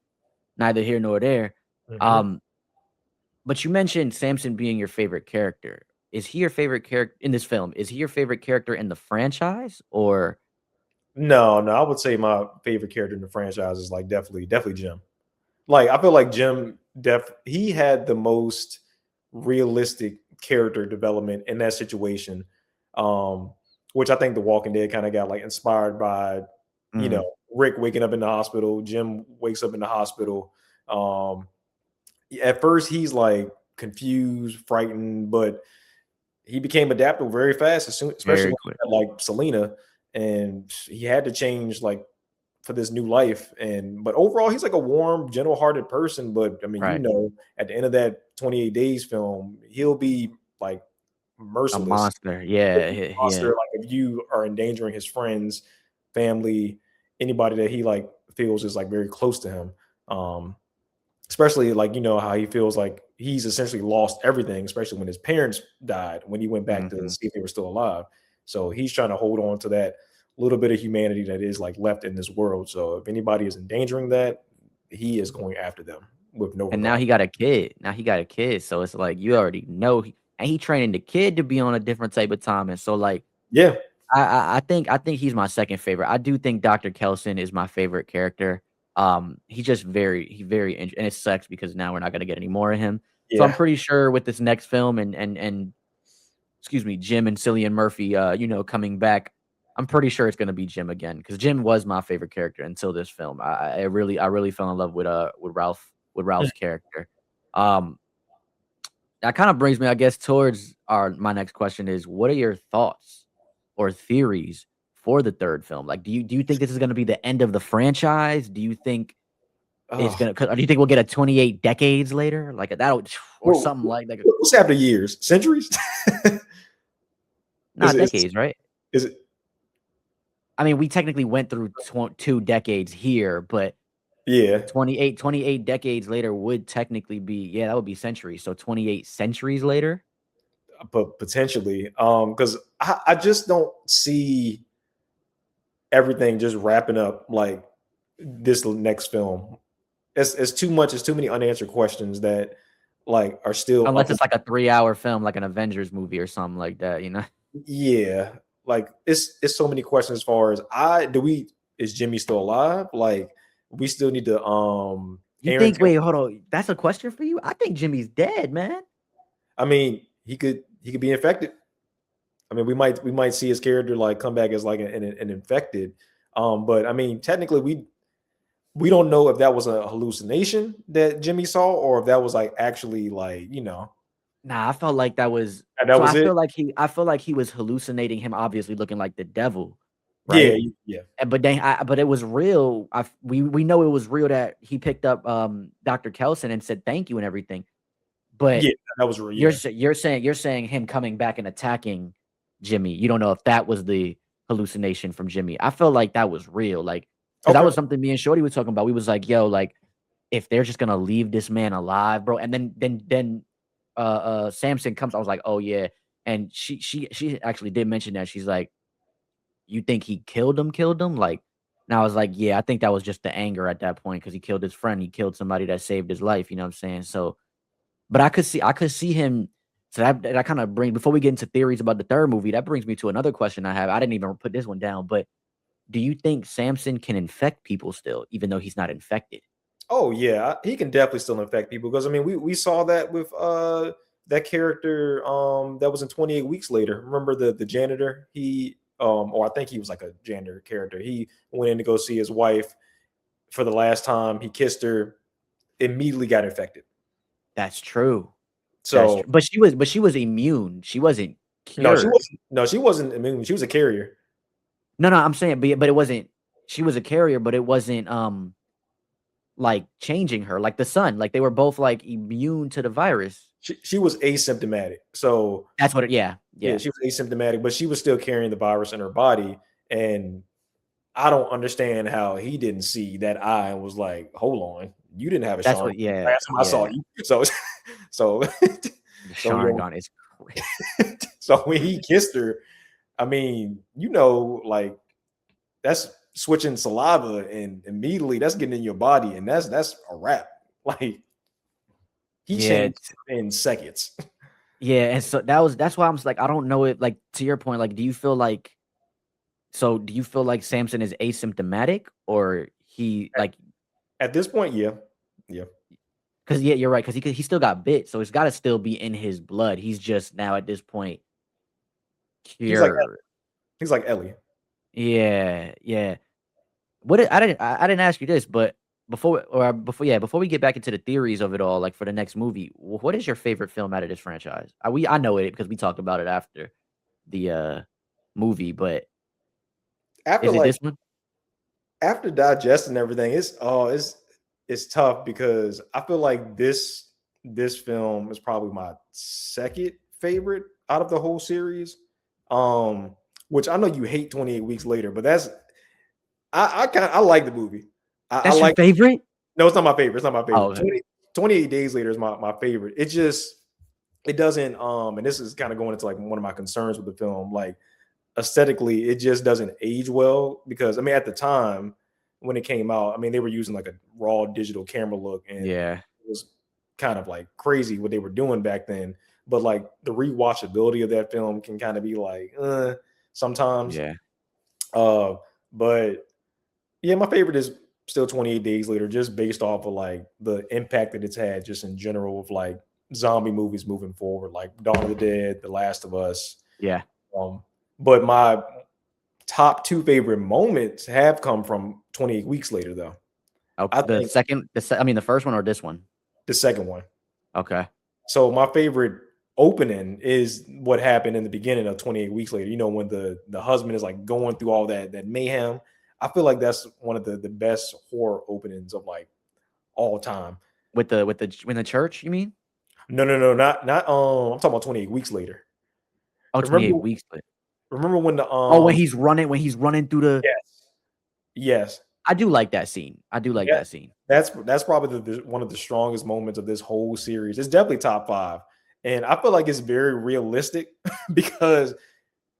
neither here nor there. Hmm. Um, but you mentioned Samson being your favorite character. Is he your favorite character in this film? Is he your favorite character in the franchise or No, no, I would say my favorite character in the franchise is like definitely Jim. Like I feel like Jim he had the most realistic character development in that situation. Um, which I think The Walking Dead kind of got like inspired by, you know, Mhm, Rick waking up in the hospital, Jim wakes up in the hospital. Um, at first he's like confused, frightened, but he became adaptable very fast, as soon, especially very when quick. he had like Selena, and he had to change like for this new life. And but overall, he's like a warm, gentle-hearted person. But I mean, Right. at the end of that 28 days film, he'll be like A merciless. monster. He'll Yeah, be a monster. yeah. Like if you are endangering his friends, family, anybody that he like feels is like very close to him. Um, especially like how he feels like he's essentially lost everything, especially when his parents died, when he went back to Mhm. see if they were still alive. So he's trying to hold on to that little bit of humanity that is like left in this world. So if anybody is endangering that, he is going after them with no And now regard. he got a kid. Now he got a kid, so it's like you already know and he training the kid to be on a different type of time, and so, like, Yeah, I think he's my second favorite. I do think Dr. Kelson is my favorite character. He's just very and it sucks because now we're not gonna get any more of him. So I'm yeah, pretty sure with this next film and excuse me, Jim and Cillian Murphy, coming back, I'm pretty sure it's gonna be Jim again because Jim was my favorite character until this film. I really fell in love with Ralph's character. Um, that kind of brings me, I guess, towards our my next question is what are your thoughts or theories for the third film? Like, do you think this is gonna be the end of the franchise? Do you think it's oh, gonna? Or do you think we'll get a 28 decades later, like that, or well, something like that? what's after years, centuries? is Not it decades, right? is it I mean, we technically went through 2 decades here, but yeah, 28 decades later would technically be, yeah, that would be centuries. So 28 centuries later, but potentially, because I just don't see everything just wrapping up like this next film. it's too much. It's too many unanswered questions that like are still Unless up. it's like a 3-hour film, like an Avengers movie or something like that, you know? Yeah, like it's so many questions as far as I do we is Jimmy still alive? Like we still need to You Aaron think Taylor. wait, hold on. That's a question for you? I think Jimmy's dead, man. I mean, he could be infected. I mean, we might see his character like come back as like an infected. But I mean, technically we don't know if that was a hallucination that Jimmy saw or if that was like actually like, Nah, I felt like that was that so was it. I feel like he was hallucinating him obviously looking like the devil, Yeah, right? yeah. But then but it was real. We know it was real that he picked up Dr. Kelson and said thank you and everything. But Yeah, that was real. Yeah. you're saying him coming back and attacking Jimmy. You don't know if that was the hallucination from Jimmy. I felt like that was real. Like, because that Okay. was something me and Shorty were talking about. We was like, yo, like, if they're just gonna leave this man alive, bro. And then Samson comes, I was like, oh yeah. And she actually did mention that. She's like, you think he killed him? Like, and I was like, yeah, I think that was just the anger at that point because he killed his friend. He killed somebody that saved his life. You know what I'm saying? So but I could see him. So that kind of brings before we get into theories about the third movie, that brings me to another question I have. I didn't even put this one down, but do you think Samson can infect people still, even though he's not infected? Oh yeah, he can definitely still infect people because I mean we saw that with that character that was in 28 weeks later. Remember the janitor? He or I think he was like a janitor character. He went in to go see his wife for the last time. He kissed her, immediately got infected. That's true. That's So true. But she was immune. She wasn't no, she cured. wasn't. No, she wasn't immune. She was a carrier. No, no, I'm saying, but it wasn't. She was a carrier, but it wasn't like changing her, like the son. Like they were both like immune to the virus. She was asymptomatic. So That's what it. Yeah, yeah, yeah. she was asymptomatic, but she was still carrying the virus in her body. And I don't understand how he didn't see that eye and was like, "Hold on, you didn't have a That's Sean what. Yeah, last time I saw yeah. you." So, so, The so yeah, Sharingan is crazy. so when he kissed her, I mean, like that's switching saliva, and immediately that's getting in your body, and that's a wrap. Like he Yeah, changed in seconds. yeah, and so that's why I'm just like, I don't know it. Like to your point, like, do you feel like Samson is asymptomatic or he At, like at this point, yeah, yeah, because yeah, you're right because he still got bit, so it's got to still be in his blood. He's just now at this point he's like cured. he's like Ellie. Yeah, yeah. I didn't ask you this, but before we get back into the theories of it all, like for the next movie, what is your favorite film out of this franchise? I know it because we talked about it after the movie, but After is it like this one? after digesting everything, it's tough because I feel like this film is probably my second favorite out of the whole series. Um, which I know you hate 28 weeks later, but that's I like the movie. I That's your like favorite? no, it's not my favorite. It's not my Oh, favorite. okay. 28 days later is my favorite. It just it doesn't and this is kind of going into like one of my concerns with the film. Like aesthetically, it just doesn't age well because I mean, at the time when it came out, I mean, they were using like a raw digital camera look, and Yeah, it was kind of like crazy what they were doing back then. But like the rewatchability of that film can kind of be like sometimes. yeah. Uh, but yeah, my favorite is still 28 Days Later, just based off of like the impact that it's had, just in general of like zombie movies moving forward, like Dawn of the Dead, The Last of Us. Yeah. Um, but my top two favorite moments have come from 28 weeks later, though. Oh, I think I mean, the first one or this one? the second one. Okay. So my favorite opening is what happened in the beginning of 28 weeks later. You know, when the husband is like going through all that mayhem. I feel like that's one of the best horror openings of like all time. With the in the church, you mean? No, no, no, not I'm talking about 28 weeks later. Oh, 28 Remember weeks. But remember when the oh, when he's running through the. yes. Yes. I do like that scene. I do like Yeah, that scene. that's probably one of the strongest moments of this whole series. It's definitely top five, and I feel like it's very realistic because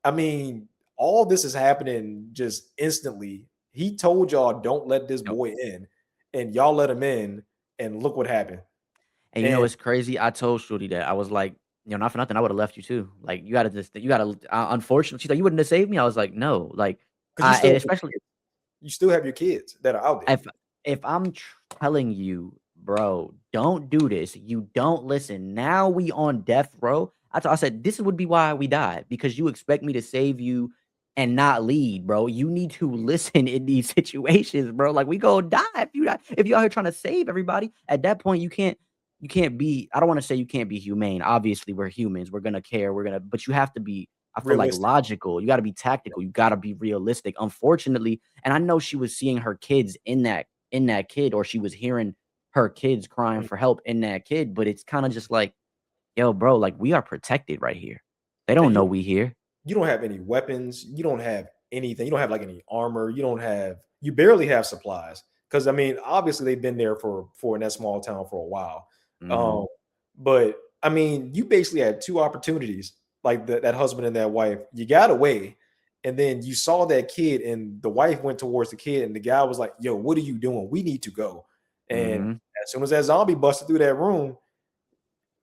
I mean, all this is happening just instantly. He told y'all don't let this Yep. boy in, and y'all let him in, and look what happened. And you know And what's crazy? I told Shorty that I was like, you know, not for nothing, I would have left you too. Like you gotta just you gotta unfortunately, she's like, you wouldn't have saved me. I was like, no, like because you I still and have your especially kids. You still have your kids that are out there. if I'm telling you, bro, don't do this, you don't listen. Now we on death row. I said this would be why we died because you expect me to save you and not lead, bro. You need to listen in these situations, bro. Like we go die if you out here trying to save everybody. At that point, you can't be. I don't want to say you can't be humane. Obviously, we're humans. We're gonna care. But you have to be. I feel like Realistic. logical. You got to be tactical. You got to be realistic. Unfortunately, and I know she was seeing her kids in that kid, or she was hearing her kids crying Mm. for help in that kid, but it's kinda just like, "Yo, bro, like, we are protected right here. They don't And know we here." you don't have any weapons. You don't have anything. You don't have like any armor. You don't have. You barely have supplies. Because I mean, obviously they've been there for in that small town for a while. Mhm. Um, but I mean, you basically had two opportunities, like that husband and that wife. You got away, and then you saw that kid, and the wife went towards the kid, and the guy was like, "Yo, what are you doing? We need to go." And Mhm. as soon as that zombie busted through that room,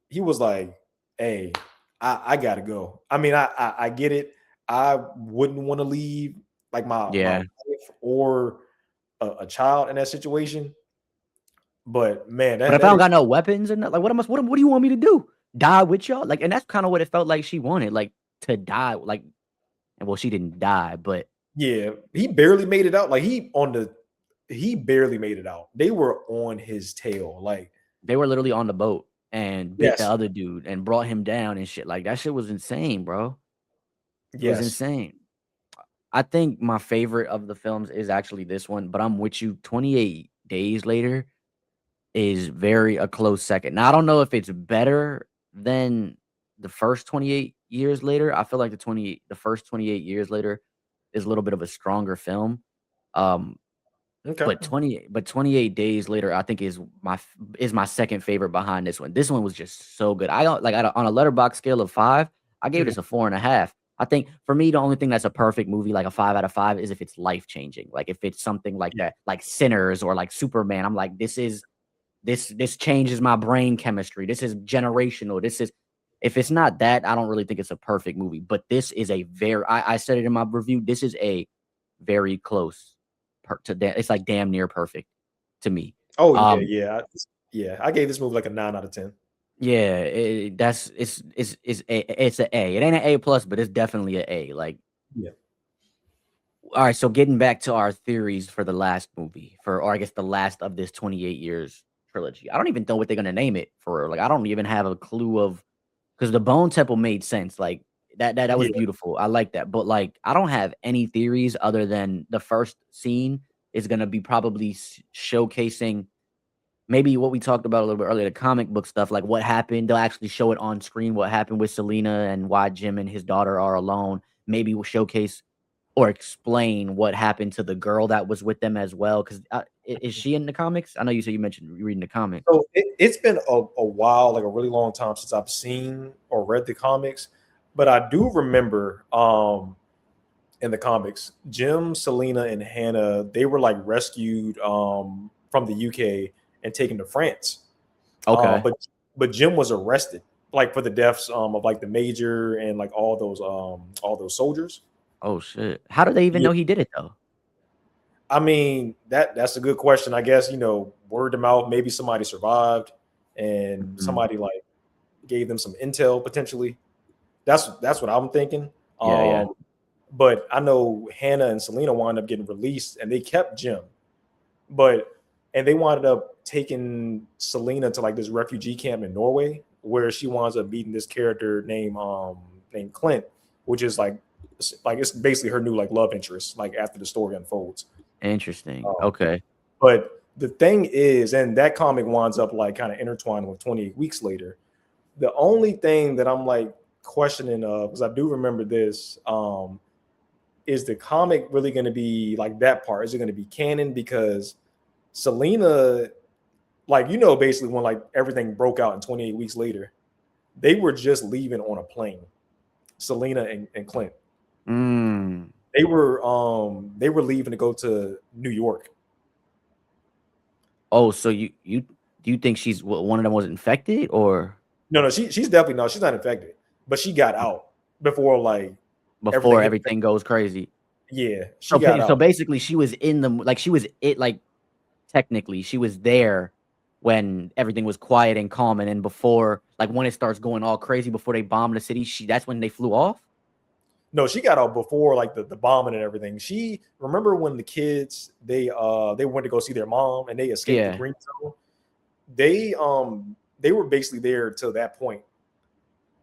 he was like, "Hey, I gotta go." I mean, I get it. I wouldn't want to leave like my Yeah. wife or a child in that situation. But man, But that if I that don't is got no weapons and like, what do you want me to do? Die with y'all? Like, and that's kinda what it felt like she wanted, like, to die, like and well, she didn't die, but yeah. He barely made it out. Like he barely made it out. They were on his tail. Like they were literally on the boat and bit the yes, other dude and brought him down and shit, like, that shit was insane, bro. It was yes. insane. I think my favorite of the films is actually this one, but I'm with you. 28 Days Later is very a close second. Now, I don't know if it's better than the first 28 years later. I feel like the first 28 years later is a little bit of a stronger film. Um, Okay. but 28 Days Later, I think is my second favorite behind this one. This one was just so good. I don't like on a letterbox scale of 5, I gave Mhm. this a 4.5. I think for me, the only thing that's a perfect movie, like a 5 out of 5, is if it's life changing. Like if it's something like Yeah. that, like Sinners or like Superman. I'm like, this changes my brain chemistry. This is generational. This is if it's not that, I don't really think it's a perfect movie. But this is a very I said it in my review. This is a very close it's like damn near perfect to me. Oh yeah, Um, yeah. Yeah. I gave this movie like a 9 out of 10. yeah, that's it's a A. It ain't an A plus, but it's definitely a A. Like, Yeah. all right, so getting back to our theories for the last movie, or I guess the last of this 28 years trilogy. I don't even know what they're gonna name it for. Like, I don't even have a clue of because the Bone Temple made sense. Like that was Yeah. beautiful. I like that. But like I don't have any theories other than the first scene is gonna be probably showcasing maybe what we talked about a little bit earlier, the comic book stuff, like what happened. They'll actually show it on screen, what happened with Selena and why Jim and his daughter are alone. Maybe we'll showcase or explain what happened to the girl that was with them as well. Because is she in the comics? I know you said you mentioned reading the comics. So it's been a while, like a really long time since I've seen or read the comics, but I do remember in the comics, Jim, Selena, and Hannah, they were like rescued from the UK and taken to France. Okay. But Jim was arrested like for the deaths of like the major and like all those soldiers. Oh shit. How do they even Yeah, know he did it though? I mean that's a good question. I guess word of mouth. Maybe somebody survived and Mhm. somebody like gave them some intel potentially. That's what I'm thinking. Yeah, yeah. Um, but I know Hannah and Selena wound up getting released, and they kept Jim. But and they wound up taking Selena to like this refugee camp in Norway, where she winds up meeting this character named Clint, which is like it's basically her new like love interest. Like after the story unfolds. Interesting. Um, Okay. but the thing is, and that comic winds up like kind of intertwined with 28 Weeks Later. The only thing that I'm like questioning of, because I do remember this, is the comic really going to be like that part? Is it going to be canon? Because Selena, like basically when like everything broke out in 28 Weeks Later, they were just leaving on a plane. Selena and Clint, Mm. they were leaving to go to New York. Oh, so you do you think one of them was infected or No, she's definitely no, she's not infected, but she got out before like everything before hit. everything goes crazy? Yeah, she got So out. basically, she was in the like she was it like technically she was there when everything was quiet and calm, and then before like when it starts going all crazy before they bomb the city, that's when they flew off. No, she got out before like the bombing and everything. She remember when the kids they went to go see their mom and they escaped the Yeah. green zone. They were basically there till that point.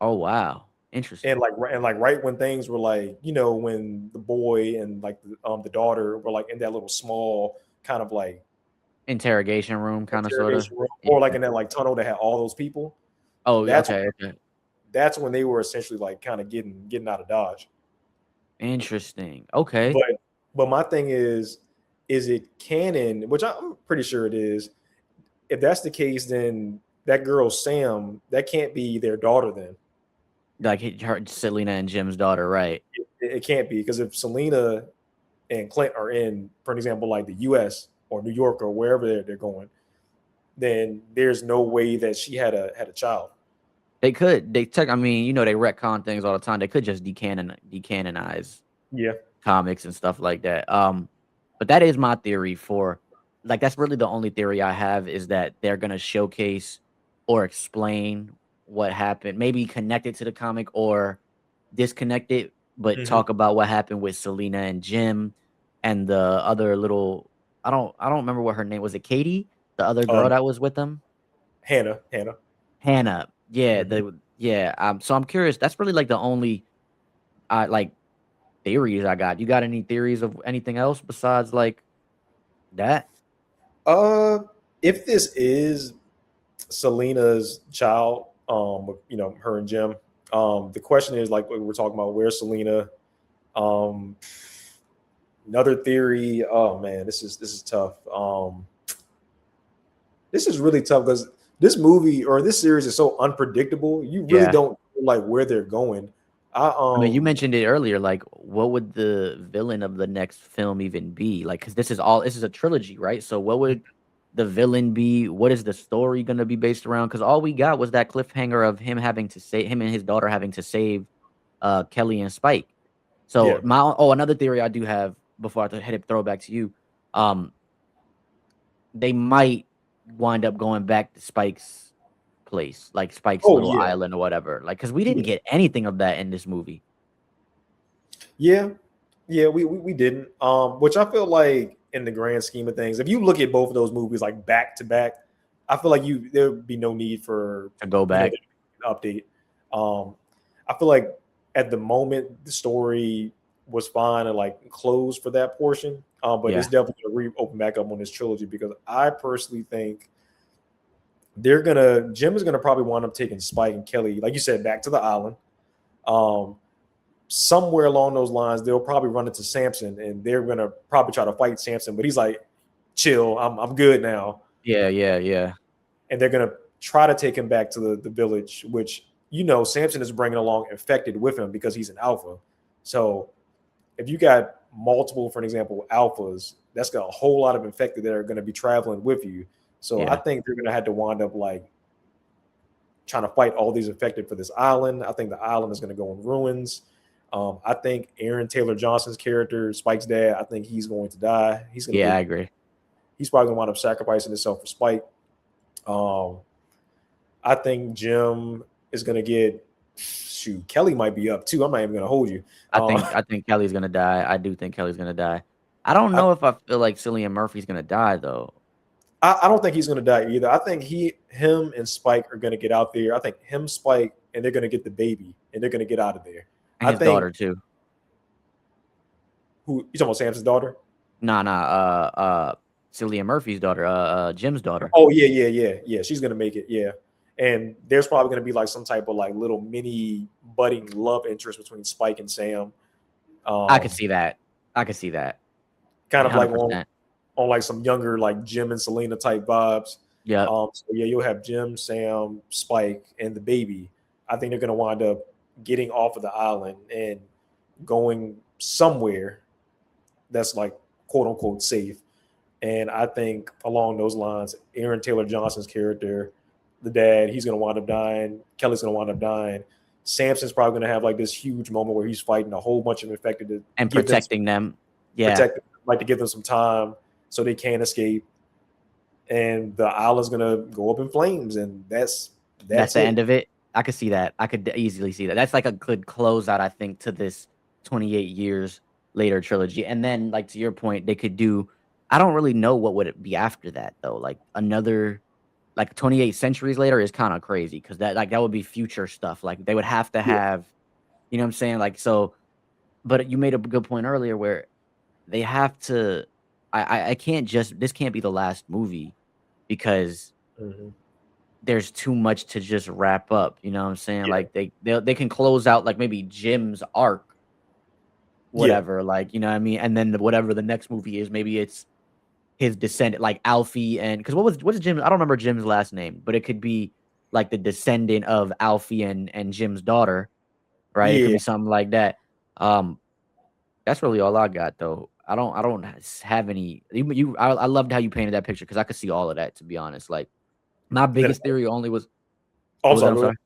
Oh wow, And interesting. like right when things were like, when the boy and like the daughter were like in that little small kind of like Interrogation room, kind of, sort of. interrogation room, Yeah. or like in that like tunnel that had all those people. Oh, That's okay, okay. that's when they were essentially like kind of getting out of Dodge. Interesting. Okay. But my thing is it canon? Which I'm pretty sure it is. If that's the case, then that girl Sam, that can't be their daughter. Then Like Selena and Jim's daughter, right? it can't be, because if Selena and Clint are in, for an example, like the U.S. or New York or wherever they're going, then there's no way that she had a child. They could. I mean, they retcon things all the time. They could just decanonize Yeah. comics and stuff like that. But that is my theory for like that's really the only theory I have is that they're gonna showcase or explain what happened, maybe connect it to the comic or disconnect it, but Hmm. talk about what happened with Selena and Jim and the other little I don't remember what her name was. It Katie, the other Uh, girl that was with them? Hannah. Hannah. Yeah, Hmm. so I'm curious. That's really like the only like theories I got. You got any theories of anything else besides like that? Uh, if this is Selena's child, her and Jim, the question is like what we're talking about, where's Selena? Um, Another theory. Oh man, this is tough. This is really tough because this movie or this series is so unpredictable. You really Yeah. don't know, like where they're going. I I mean, you mentioned it earlier, like, what would the villain of the next film even be? Like, because this is a trilogy, right? So what would the villain be? What is the story gonna be based around? Because all we got was that cliffhanger of him and his daughter having to save Kelly and Spike. Yeah. So another theory I do have before I head it throw it back to you. Um, they might wind up going back to Spike's place, like Spike's Oh little yeah. island or whatever. Like, because we didn't Yeah. get anything of that in this movie. Yeah. Yeah. We didn't. Which I feel like in the grand scheme of things, if you look at both of those movies like back to back, I feel like there would be no need for To go back. the update. Um, I feel like at the moment the story was fine and like closed for that portion. But it's Yeah. definitely gonna reopen back up on this trilogy because I personally think Jim is gonna probably wind up taking Spike and Kelly, like you said, back to the island. Um, Somewhere along those lines, they'll probably run into Samson and they're gonna probably try to fight Samson, but he's like, chill, I'm good now. Yeah, yeah, yeah. And they're gonna try to take him back to the village, which Samson is bringing along infected with him because he's an alpha. So if you got multiple, for an example, alphas, that's got a whole lot of infected that are going to be traveling with you. So I Yeah. think they're going to have to wind up like trying to fight all these infected for this island. I think the island is going to go in ruins. I think Aaron Taylor Johnson's character, Spike's dad, I think he's going to die. He's going to Yeah, I get. agree. He's probably going to wind up sacrificing himself for Spike. Um, I think Jim is going to get. Shoot, Kelly might be up too. I'm not even going to hold you. I think Kelly's gonna die. I do think Kelly's gonna die. I don't I, know if I feel like Cillian Murphy's gonna die though. I don't think he's going to die either. I think him, and Spike are going to get out there. I think him, Spike, and they're going to get the baby, and they're going to get out of there. And I his think daughter too. who you talking about? Samson's daughter? Nah, nah. Cillian Murphy's daughter. Jim's daughter. Oh yeah. She's going to make it. Yeah, and there's probably going to be like some type of like little mini budding love interest between Spike and Sam. I could Um, see that. I could see that. Kind Yeah, of like hundred on percent. like some younger like Jim and Selena type vibes. Yep. So yeah, you'll have Jim, Sam, Spike, and the baby. I think they're going to wind up getting off of the island and going somewhere that's like quote unquote safe. And I think along those lines, Aaron Taylor Johnson's character, the dad, he's gonna wind up dying. Kelly's gonna wind up dying. Samson's probably gonna have like this huge moment where he's fighting a whole bunch of infected to And give them protecting them. Yeah. protect, like to give them some time so they can't escape. And the island's gonna go up in flames, and That's that's the it. end of it. I could see that. I could easily see that. That's like a good closeout, I think, to this 28 years later trilogy. And then, like to your point, they could do. I don't really know what would it be after that though. Like another, like 28 centuries later is kind of crazy because that would be future stuff. Like they would have to Yeah. have, you know what I'm saying? Like so. But you made a good point earlier where they have to. I can't just. This can't be the last movie because Mhm. there's too much to just wrap up, you know what I'm saying? Yeah. Like they can close out like maybe Jim's arc, Yeah. whatever, like, you know what I mean? And then whatever the next movie is, maybe it's his descendant, like Alfie and because what's Jim? I don't remember Jim's last name, but it could be like the descendant of Alfie and Jim's daughter, right? It could Yeah. be something like that. Um, that's really all I got though. I don't have any I loved how you painted that picture because I could see all of that to be honest. Like my And then, biggest theory only was oh, what I'm was that? sorry. I'm Go ahead. sorry.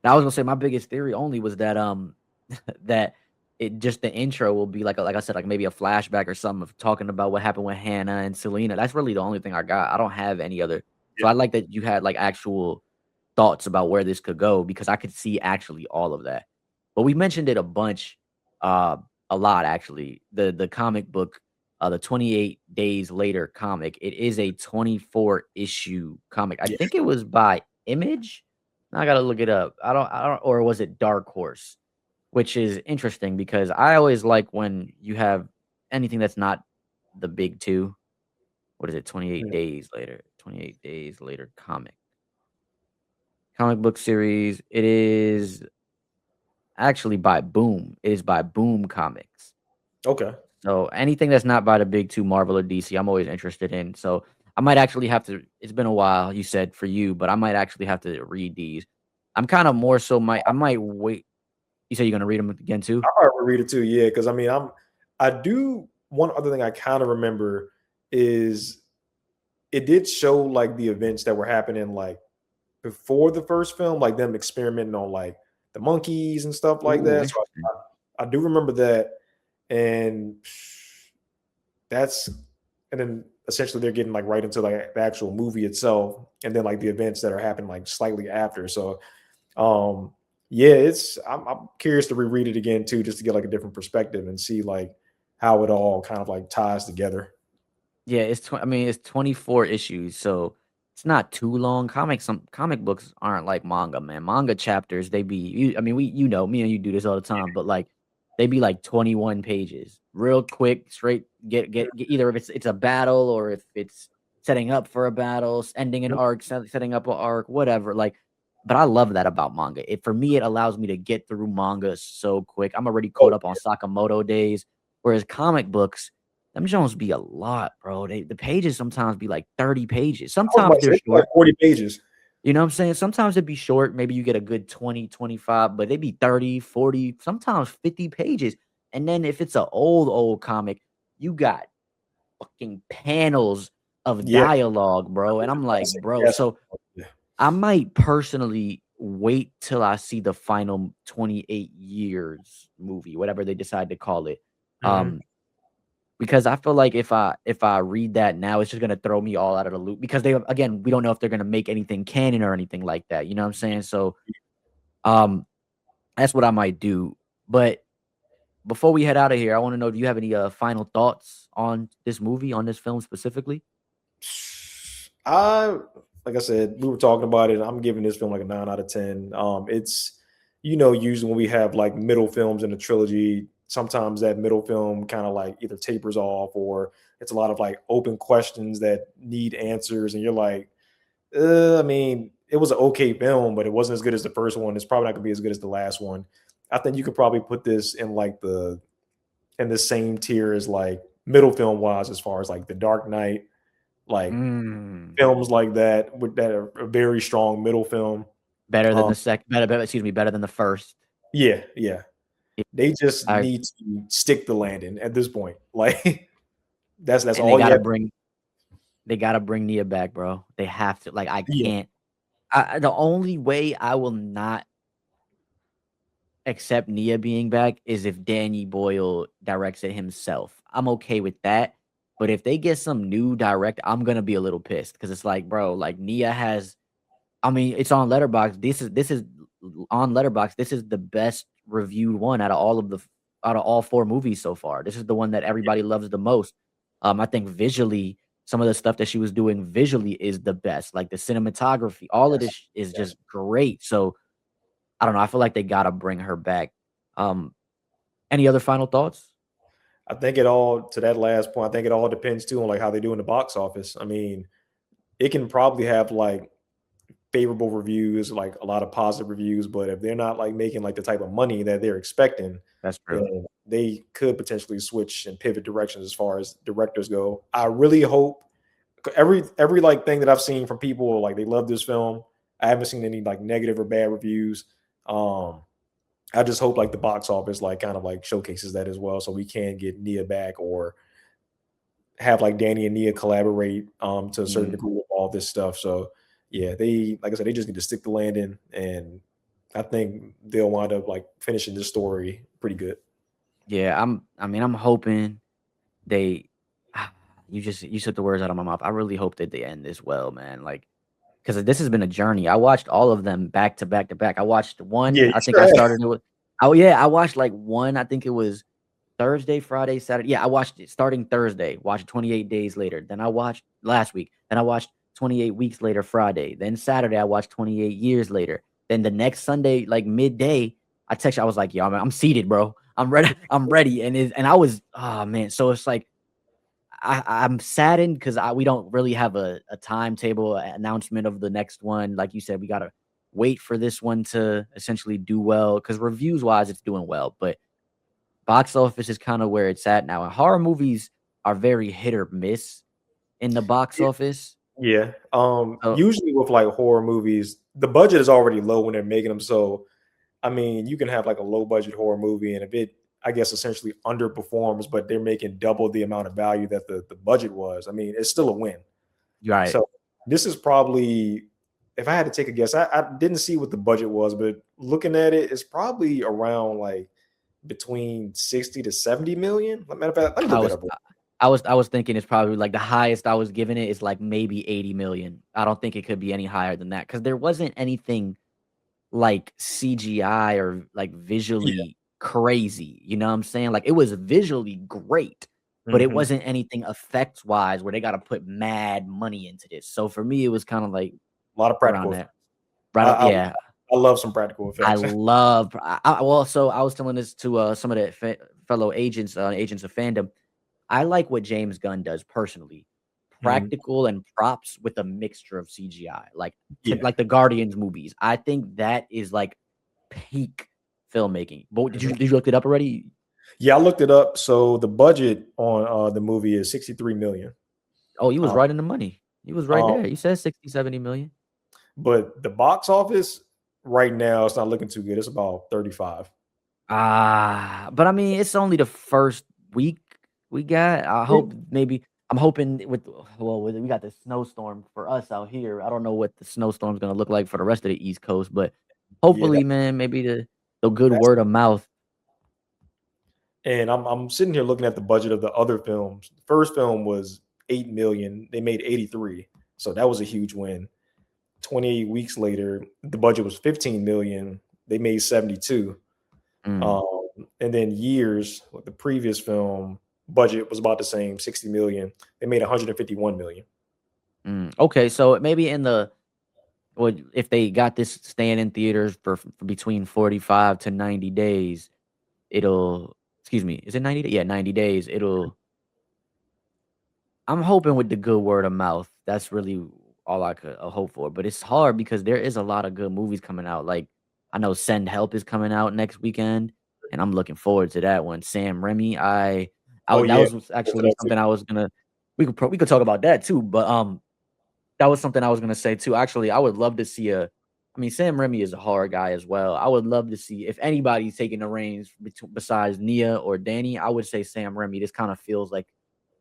Now, I was gonna say my biggest theory only was that that it just the intro will be like I said, like maybe a flashback or something of talking about what happened with Hannah and Selena. That's really the only thing I got. I don't have any other. So Yeah. I like that you had like actual thoughts about where this could go because I could see actually all of that. But we mentioned it a bunch, uh, a lot actually. The comic book, the 28 Days Later comic. It is a 24 issue comic. I Yeah. think it was by Image. I gotta look it up. I don't, or was it Dark Horse? Which is interesting because I always like when you have anything that's not the big two. What is it? 28 Mhm. days later. 28 days later comic book series. It is actually by Boom. It is by Boom Comics. Okay. So anything that's not by the big two, Marvel or DC, I'm always interested in. So I might actually have to. It's been a while, you said for you, but I might actually have to read these. I'm kind of more so might I might wait. You say you're gonna read them again too? I probably read it too. Yeah, because I mean, I do. One other thing I kind of remember is it did show like the events that were happening like before the first film, like them experimenting on like the monkeys and stuff like Ooh, that. So interesting. I do remember that, and that's and then essentially they're getting like right into like the actual movie itself, and then like the events that are happening like slightly after. So yeah, I'm curious to reread it again too, just to get like a different perspective and see like how it all kind of like ties together. Yeah, I mean, it's 24 issues, so it's not too long. Some comic books aren't like manga, man. Manga chapters, they be I mean, me and you do this all the time, but like they be like 21 pages. Real quick, straight get either if it's a battle or if it's setting up for a battle, ending an Mhm. arc, setting up an arc, whatever. Like but I love that about manga. For me, it allows me to get through manga so quick. I'm already caught Oh, up on Sakamoto days, whereas comic books them Jones be a lot, bro. The pages sometimes be like 30 pages. I was about Sometimes to say they're it's like short. 40 pages. You know what I'm saying? Sometimes it'd be short. Maybe you get a good 20, 25, but they be 30, 40, sometimes 50 pages. And then if it's an old comic, you got fucking panels of Yeah, dialogue, bro. I And was I'm just about to like, say, bro, yes. so Yeah. I might personally wait till I see the final 28 years movie, whatever they decide to call it. Mhm. Um, because I feel like if I read that now, it's just gonna throw me all out of the loop because we don't know if they're gonna make anything canon or anything like that, you know what I'm saying? So, um, that's what I might do. But before we head out of here, I wanna know, do you have any, final thoughts on this movie, on this film specifically? I like I said, we were talking about it. I'm giving this film like a 9 out of 10. It's usually when we have like middle films in a trilogy, sometimes that middle film kind of like either tapers off or it's a lot of like open questions that need answers, and you're like, I mean, it was an okay film, but it wasn't as good as the first one. It's probably not gonna be as good as the last one. I think you could probably put this in like the same tier as like middle film wise, as far as like The Dark Knight, like Mm. films like that with that are a very strong middle film. Better than Um, the better than the first. yeah, yeah. Yeah, They just I need to stick the landing at this point. Like that's and they all you gotta have. bring They gotta bring Nia back, bro. They have to. Like, I Yeah, can't. The only way I will not accept Nia being back is if Danny Boyle directs it himself. I'm okay with that. But if they get some new director, I'm gonna be a little pissed because it's like, bro, like Nia has. I mean, it's on Letterbox. This is on Letterbox. This is the best reviewed one out of all four movies so far. This is the one that everybody loves the most. I think visually, some of the stuff that she was doing visually is the best. Like the cinematography, all of yes, this is yes. just great. So I don't know. I feel like they gotta bring her back. Um, any other final thoughts? I think it all to that last point. I think it all depends too on like how they do in the box office. I mean, it can probably have like favorable reviews, like a lot of positive reviews, but if they're not like making like the type of money that they're expecting, That's true. then they could potentially switch and pivot directions as far as directors go. I really hope every like thing that I've seen from people like they love this film. I haven't seen any like negative or bad reviews. Um, I just hope like the box office like kind of like showcases that as well, so we can get Nia back or have like Danny and Nia collaborate to a certain Mhm. degree with all this stuff. So yeah, they like I said, they just need to stick the landing, and I think they'll wind up like finishing this story pretty good. Yeah, I mean, I'm hoping they. You took the words out of my mouth. I really hope that they end this well, man. Like, because this has been a journey. I watched all of them back to back to back. I watched Yeah, one. you I think sure I have. started it with. Oh yeah, I watched like one. I think it was Thursday, Friday, Saturday. Yeah, I watched it starting Thursday. Watched 28 days later. Then I watched last week. Then I watched 28 weeks later Friday. Then Saturday I watched 28 years later. Then the next Sunday, like midday, I text you. I was like, "Yo, I'm seated, bro. I'm ready. I'm ready." And I was, oh man. So it's like I'm saddened because we don't really have a timetable announcement of the next one. Like you said, we gotta wait for this one to essentially do well because reviews wise, it's doing well, but box office is kind of where it's at now. And horror movies are very hit or miss in the box office. Yeah. So Usually with like horror movies, the budget is already low when they're making them. So, I mean, you can have like a low budget horror movie, and if it, I guess, essentially underperforms, but they're making double the amount of value that the budget was. I mean, it's still a win. you're right. So this is probably, if I had to take a guess, I didn't see what the budget was, but looking at it, it's probably around like between 60 to 70 million. Matter of fact, let me I look that was up. I was thinking it's probably like the highest I was giving it is like maybe 80 million. I don't think it could be any higher than that because there wasn't anything like CGI or like Yeah. visually crazy. You know what I'm saying? Like it was visually great, but it Hmm. wasn't anything effects wise where they got to put mad money into this. So for me, it was kind of like A lot of around practical effects. that. Right. I Yeah. I love some practical I effects. love well, so I was telling this to, some of the fellow agents, agents of fandom. I like what James Gunn does personally. Mhm. Practical and props with a mixture of CGI, like Yeah. like the Guardians movies. I think that is like peak filmmaking. But Mhm. did you look it up already? Yeah, I looked it up. So the budget on the movie is 63 million. Oh, you was Um, right in the money. You was right um, there. You said 60, 70 million. but the box office right now it's not looking too good. It's about 35. But I mean, it's only the first week we got. I hope maybe I'm hoping we got the snowstorm for us out here. I don't know what the snowstorm's gonna look like for the rest of the East Coast, but Yeah, hopefully, man, maybe the good that's word of mouth. and I'm sitting here looking at the budget of the other films. The first film was 8 million. They made 83. So that was a huge win. 28 weeks later, the budget was 15 million. They made 72. Mm, Um, and then years, with the previous film budget was about the same, 60 million. They made 151 million. okay, so maybe in the what if they got this staying in theaters for between 45 to 90 days, it'll excuse me, is it 90 days? Yeah, 90 days. I'm hoping with the good word of mouth. That's really all I could hope for. But it's hard because there is a lot of good movies coming out. Like I know Send Help is coming out next weekend, and I'm looking forward to that one. Sam Remy, Oh that yeah, was for actually that too. something I was gonna. We could talk about that too. But that was something I was gonna say too. Actually, I would love to see a. I mean, Sam Remy is a horror guy as well. I would love to see if anybody's taking the reins besides Nia or Danny. I would say Sam Remy. This kind of feels like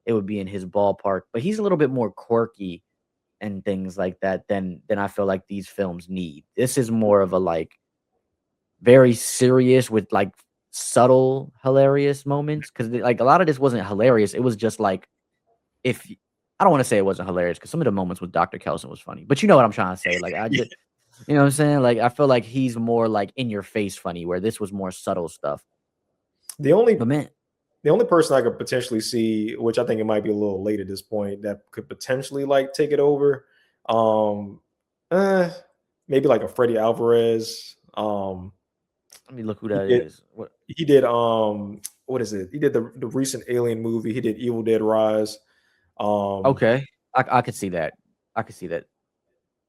it would be in his ballpark. But he's a little bit more quirky and things like that than I feel like these films need. This is more of a like very serious with like subtle hilarious moments because like a lot of this wasn't hilarious. It was just like if I don't want to say it wasn't hilarious because some of the moments with Dr. Kelson was funny, but you know what I'm trying to say. Like I just, you know what I'm saying? Like I feel like he's more like in your face funny, where this was more subtle stuff. The only But man, the only person I could potentially see, which I think it might be a little late at this point, that could potentially like take it over, um, eh, maybe like a Freddie Alvarez. let me look who He that did is. What? he did what is it? He did the recent Alien movie. He did Evil Dead Rise. Um, Okay, I could see that. I could see that.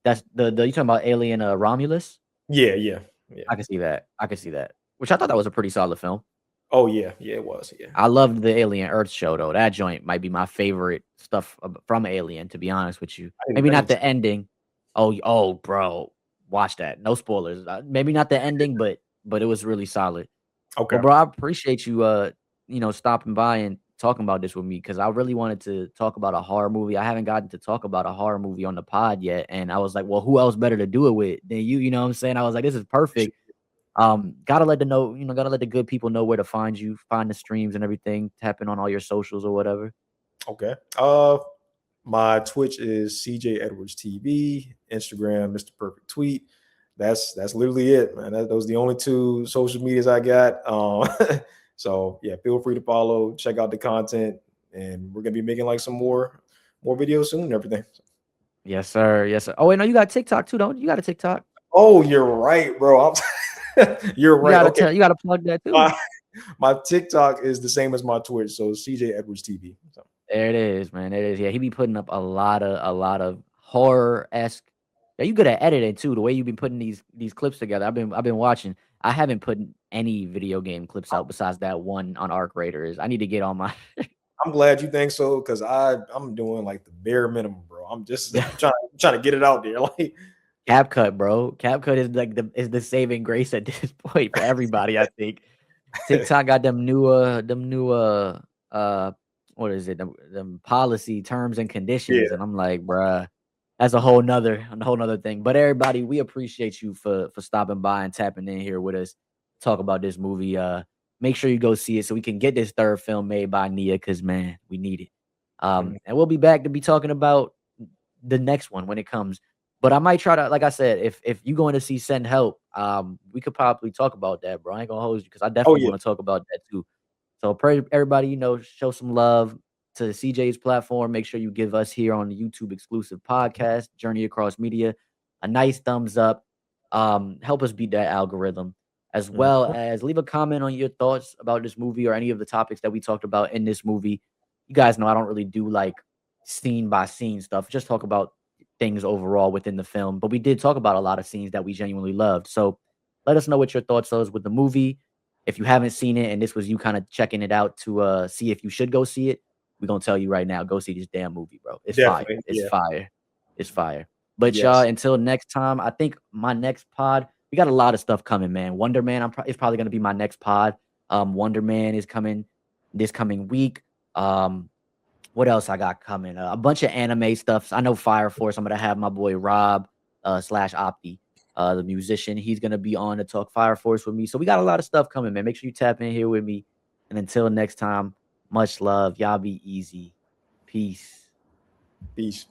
That's the you talking about Alien Romulus? yeah, yeah, yeah. I could see that. I could see that. Which I thought that was a pretty solid film. Oh yeah, yeah, it was. Yeah, I loved the Alien Earth show though. That joint might be my favorite stuff from Alien, to be honest with you. Maybe I not didn't the ending. Oh, bro, watch that. No spoilers. Maybe not the ending, but it was really solid. Well, okay, bro, I appreciate you stopping by and talking about this with me because I really wanted to talk about a horror movie. I haven't gotten to talk about a horror movie on the pod yet, and I was like, well, who else better to do it with than you? You know what I'm saying? I was like, this is perfect. Gotta let the good people know where to find you, find the streams and everything, tapping on all your socials or whatever. okay. My Twitch is CJ Edwards TV, Instagram Mr. Perfect Tweet. That's literally it, man. Those are the only two social medias I got. So yeah, feel free to follow, check out the content, and we're gonna be making like some more videos soon and everything. Yes, sir. Yes, sir. Oh wait, no, you got TikTok too, don't you? You got a TikTok. Oh, you're right, bro. You're right. Okay, You gotta plug that too. my, my TikTok is the same as my Twitch, so CJ Edwards TV. So There it is, man. It is. Yeah, he be putting up a lot of horror esque. Yeah, you good at editing too. The way you've been putting these clips together. I've been watching. I haven't put any video game clips out besides that one on Arc Raiders. I need to get on my I'm glad you think so because I'm doing like the bare minimum, bro. I'm just yeah. trying to get it out there. Like CapCut, bro. CapCut is like the saving grace at this point for everybody, I think. TikTok got them new uh what is it? Them policy terms and conditions. yeah, And I'm like, bruh, that's a whole nother thing. But everybody, we appreciate you for stopping by and tapping in here with us, talk about this movie. Make sure you go see it so we can get this third film made by Nia, because man, we need it. mhm. And we'll be back to be talking about the next one when it comes. But I might try to, like I said, if you going to see Send Help, we could probably talk about that, bro. I ain't gonna hold you because I Oh definitely yeah, want to talk about that too. So pray everybody, show some love to CJ's platform. Make sure you give us here on the YouTube exclusive podcast, Journey Across Media, a nice thumbs up. Help us beat that algorithm, as well mhm. as leave a comment on your thoughts about this movie or any of the topics that we talked about in this movie. You guys know I don't really do like scene by scene stuff. Just talk about things overall within the film. But we did talk about a lot of scenes that we genuinely loved. So let us know what your thoughts are with the movie. If you haven't seen it and this was you kind of checking it out to see if you should go see it, we're gonna tell you right now, go see this damn movie, bro. It's fire. Definitely, It's yeah, fire. It's fire. But y'all, yes. until next time, I think my next pod, we got a lot of stuff coming, man. Wonder Man, it's probably gonna be my next pod. Wonder Man is coming this coming week. What else I got coming? A bunch of anime stuff. I know Fire Force. I'm gonna have my boy Rob slash Opti, the musician. He's gonna be on to talk Fire Force with me. So we got a lot of stuff coming, man. Make sure you tap in here with me. And until next time, much love. Y'all be easy. Peace. Peace.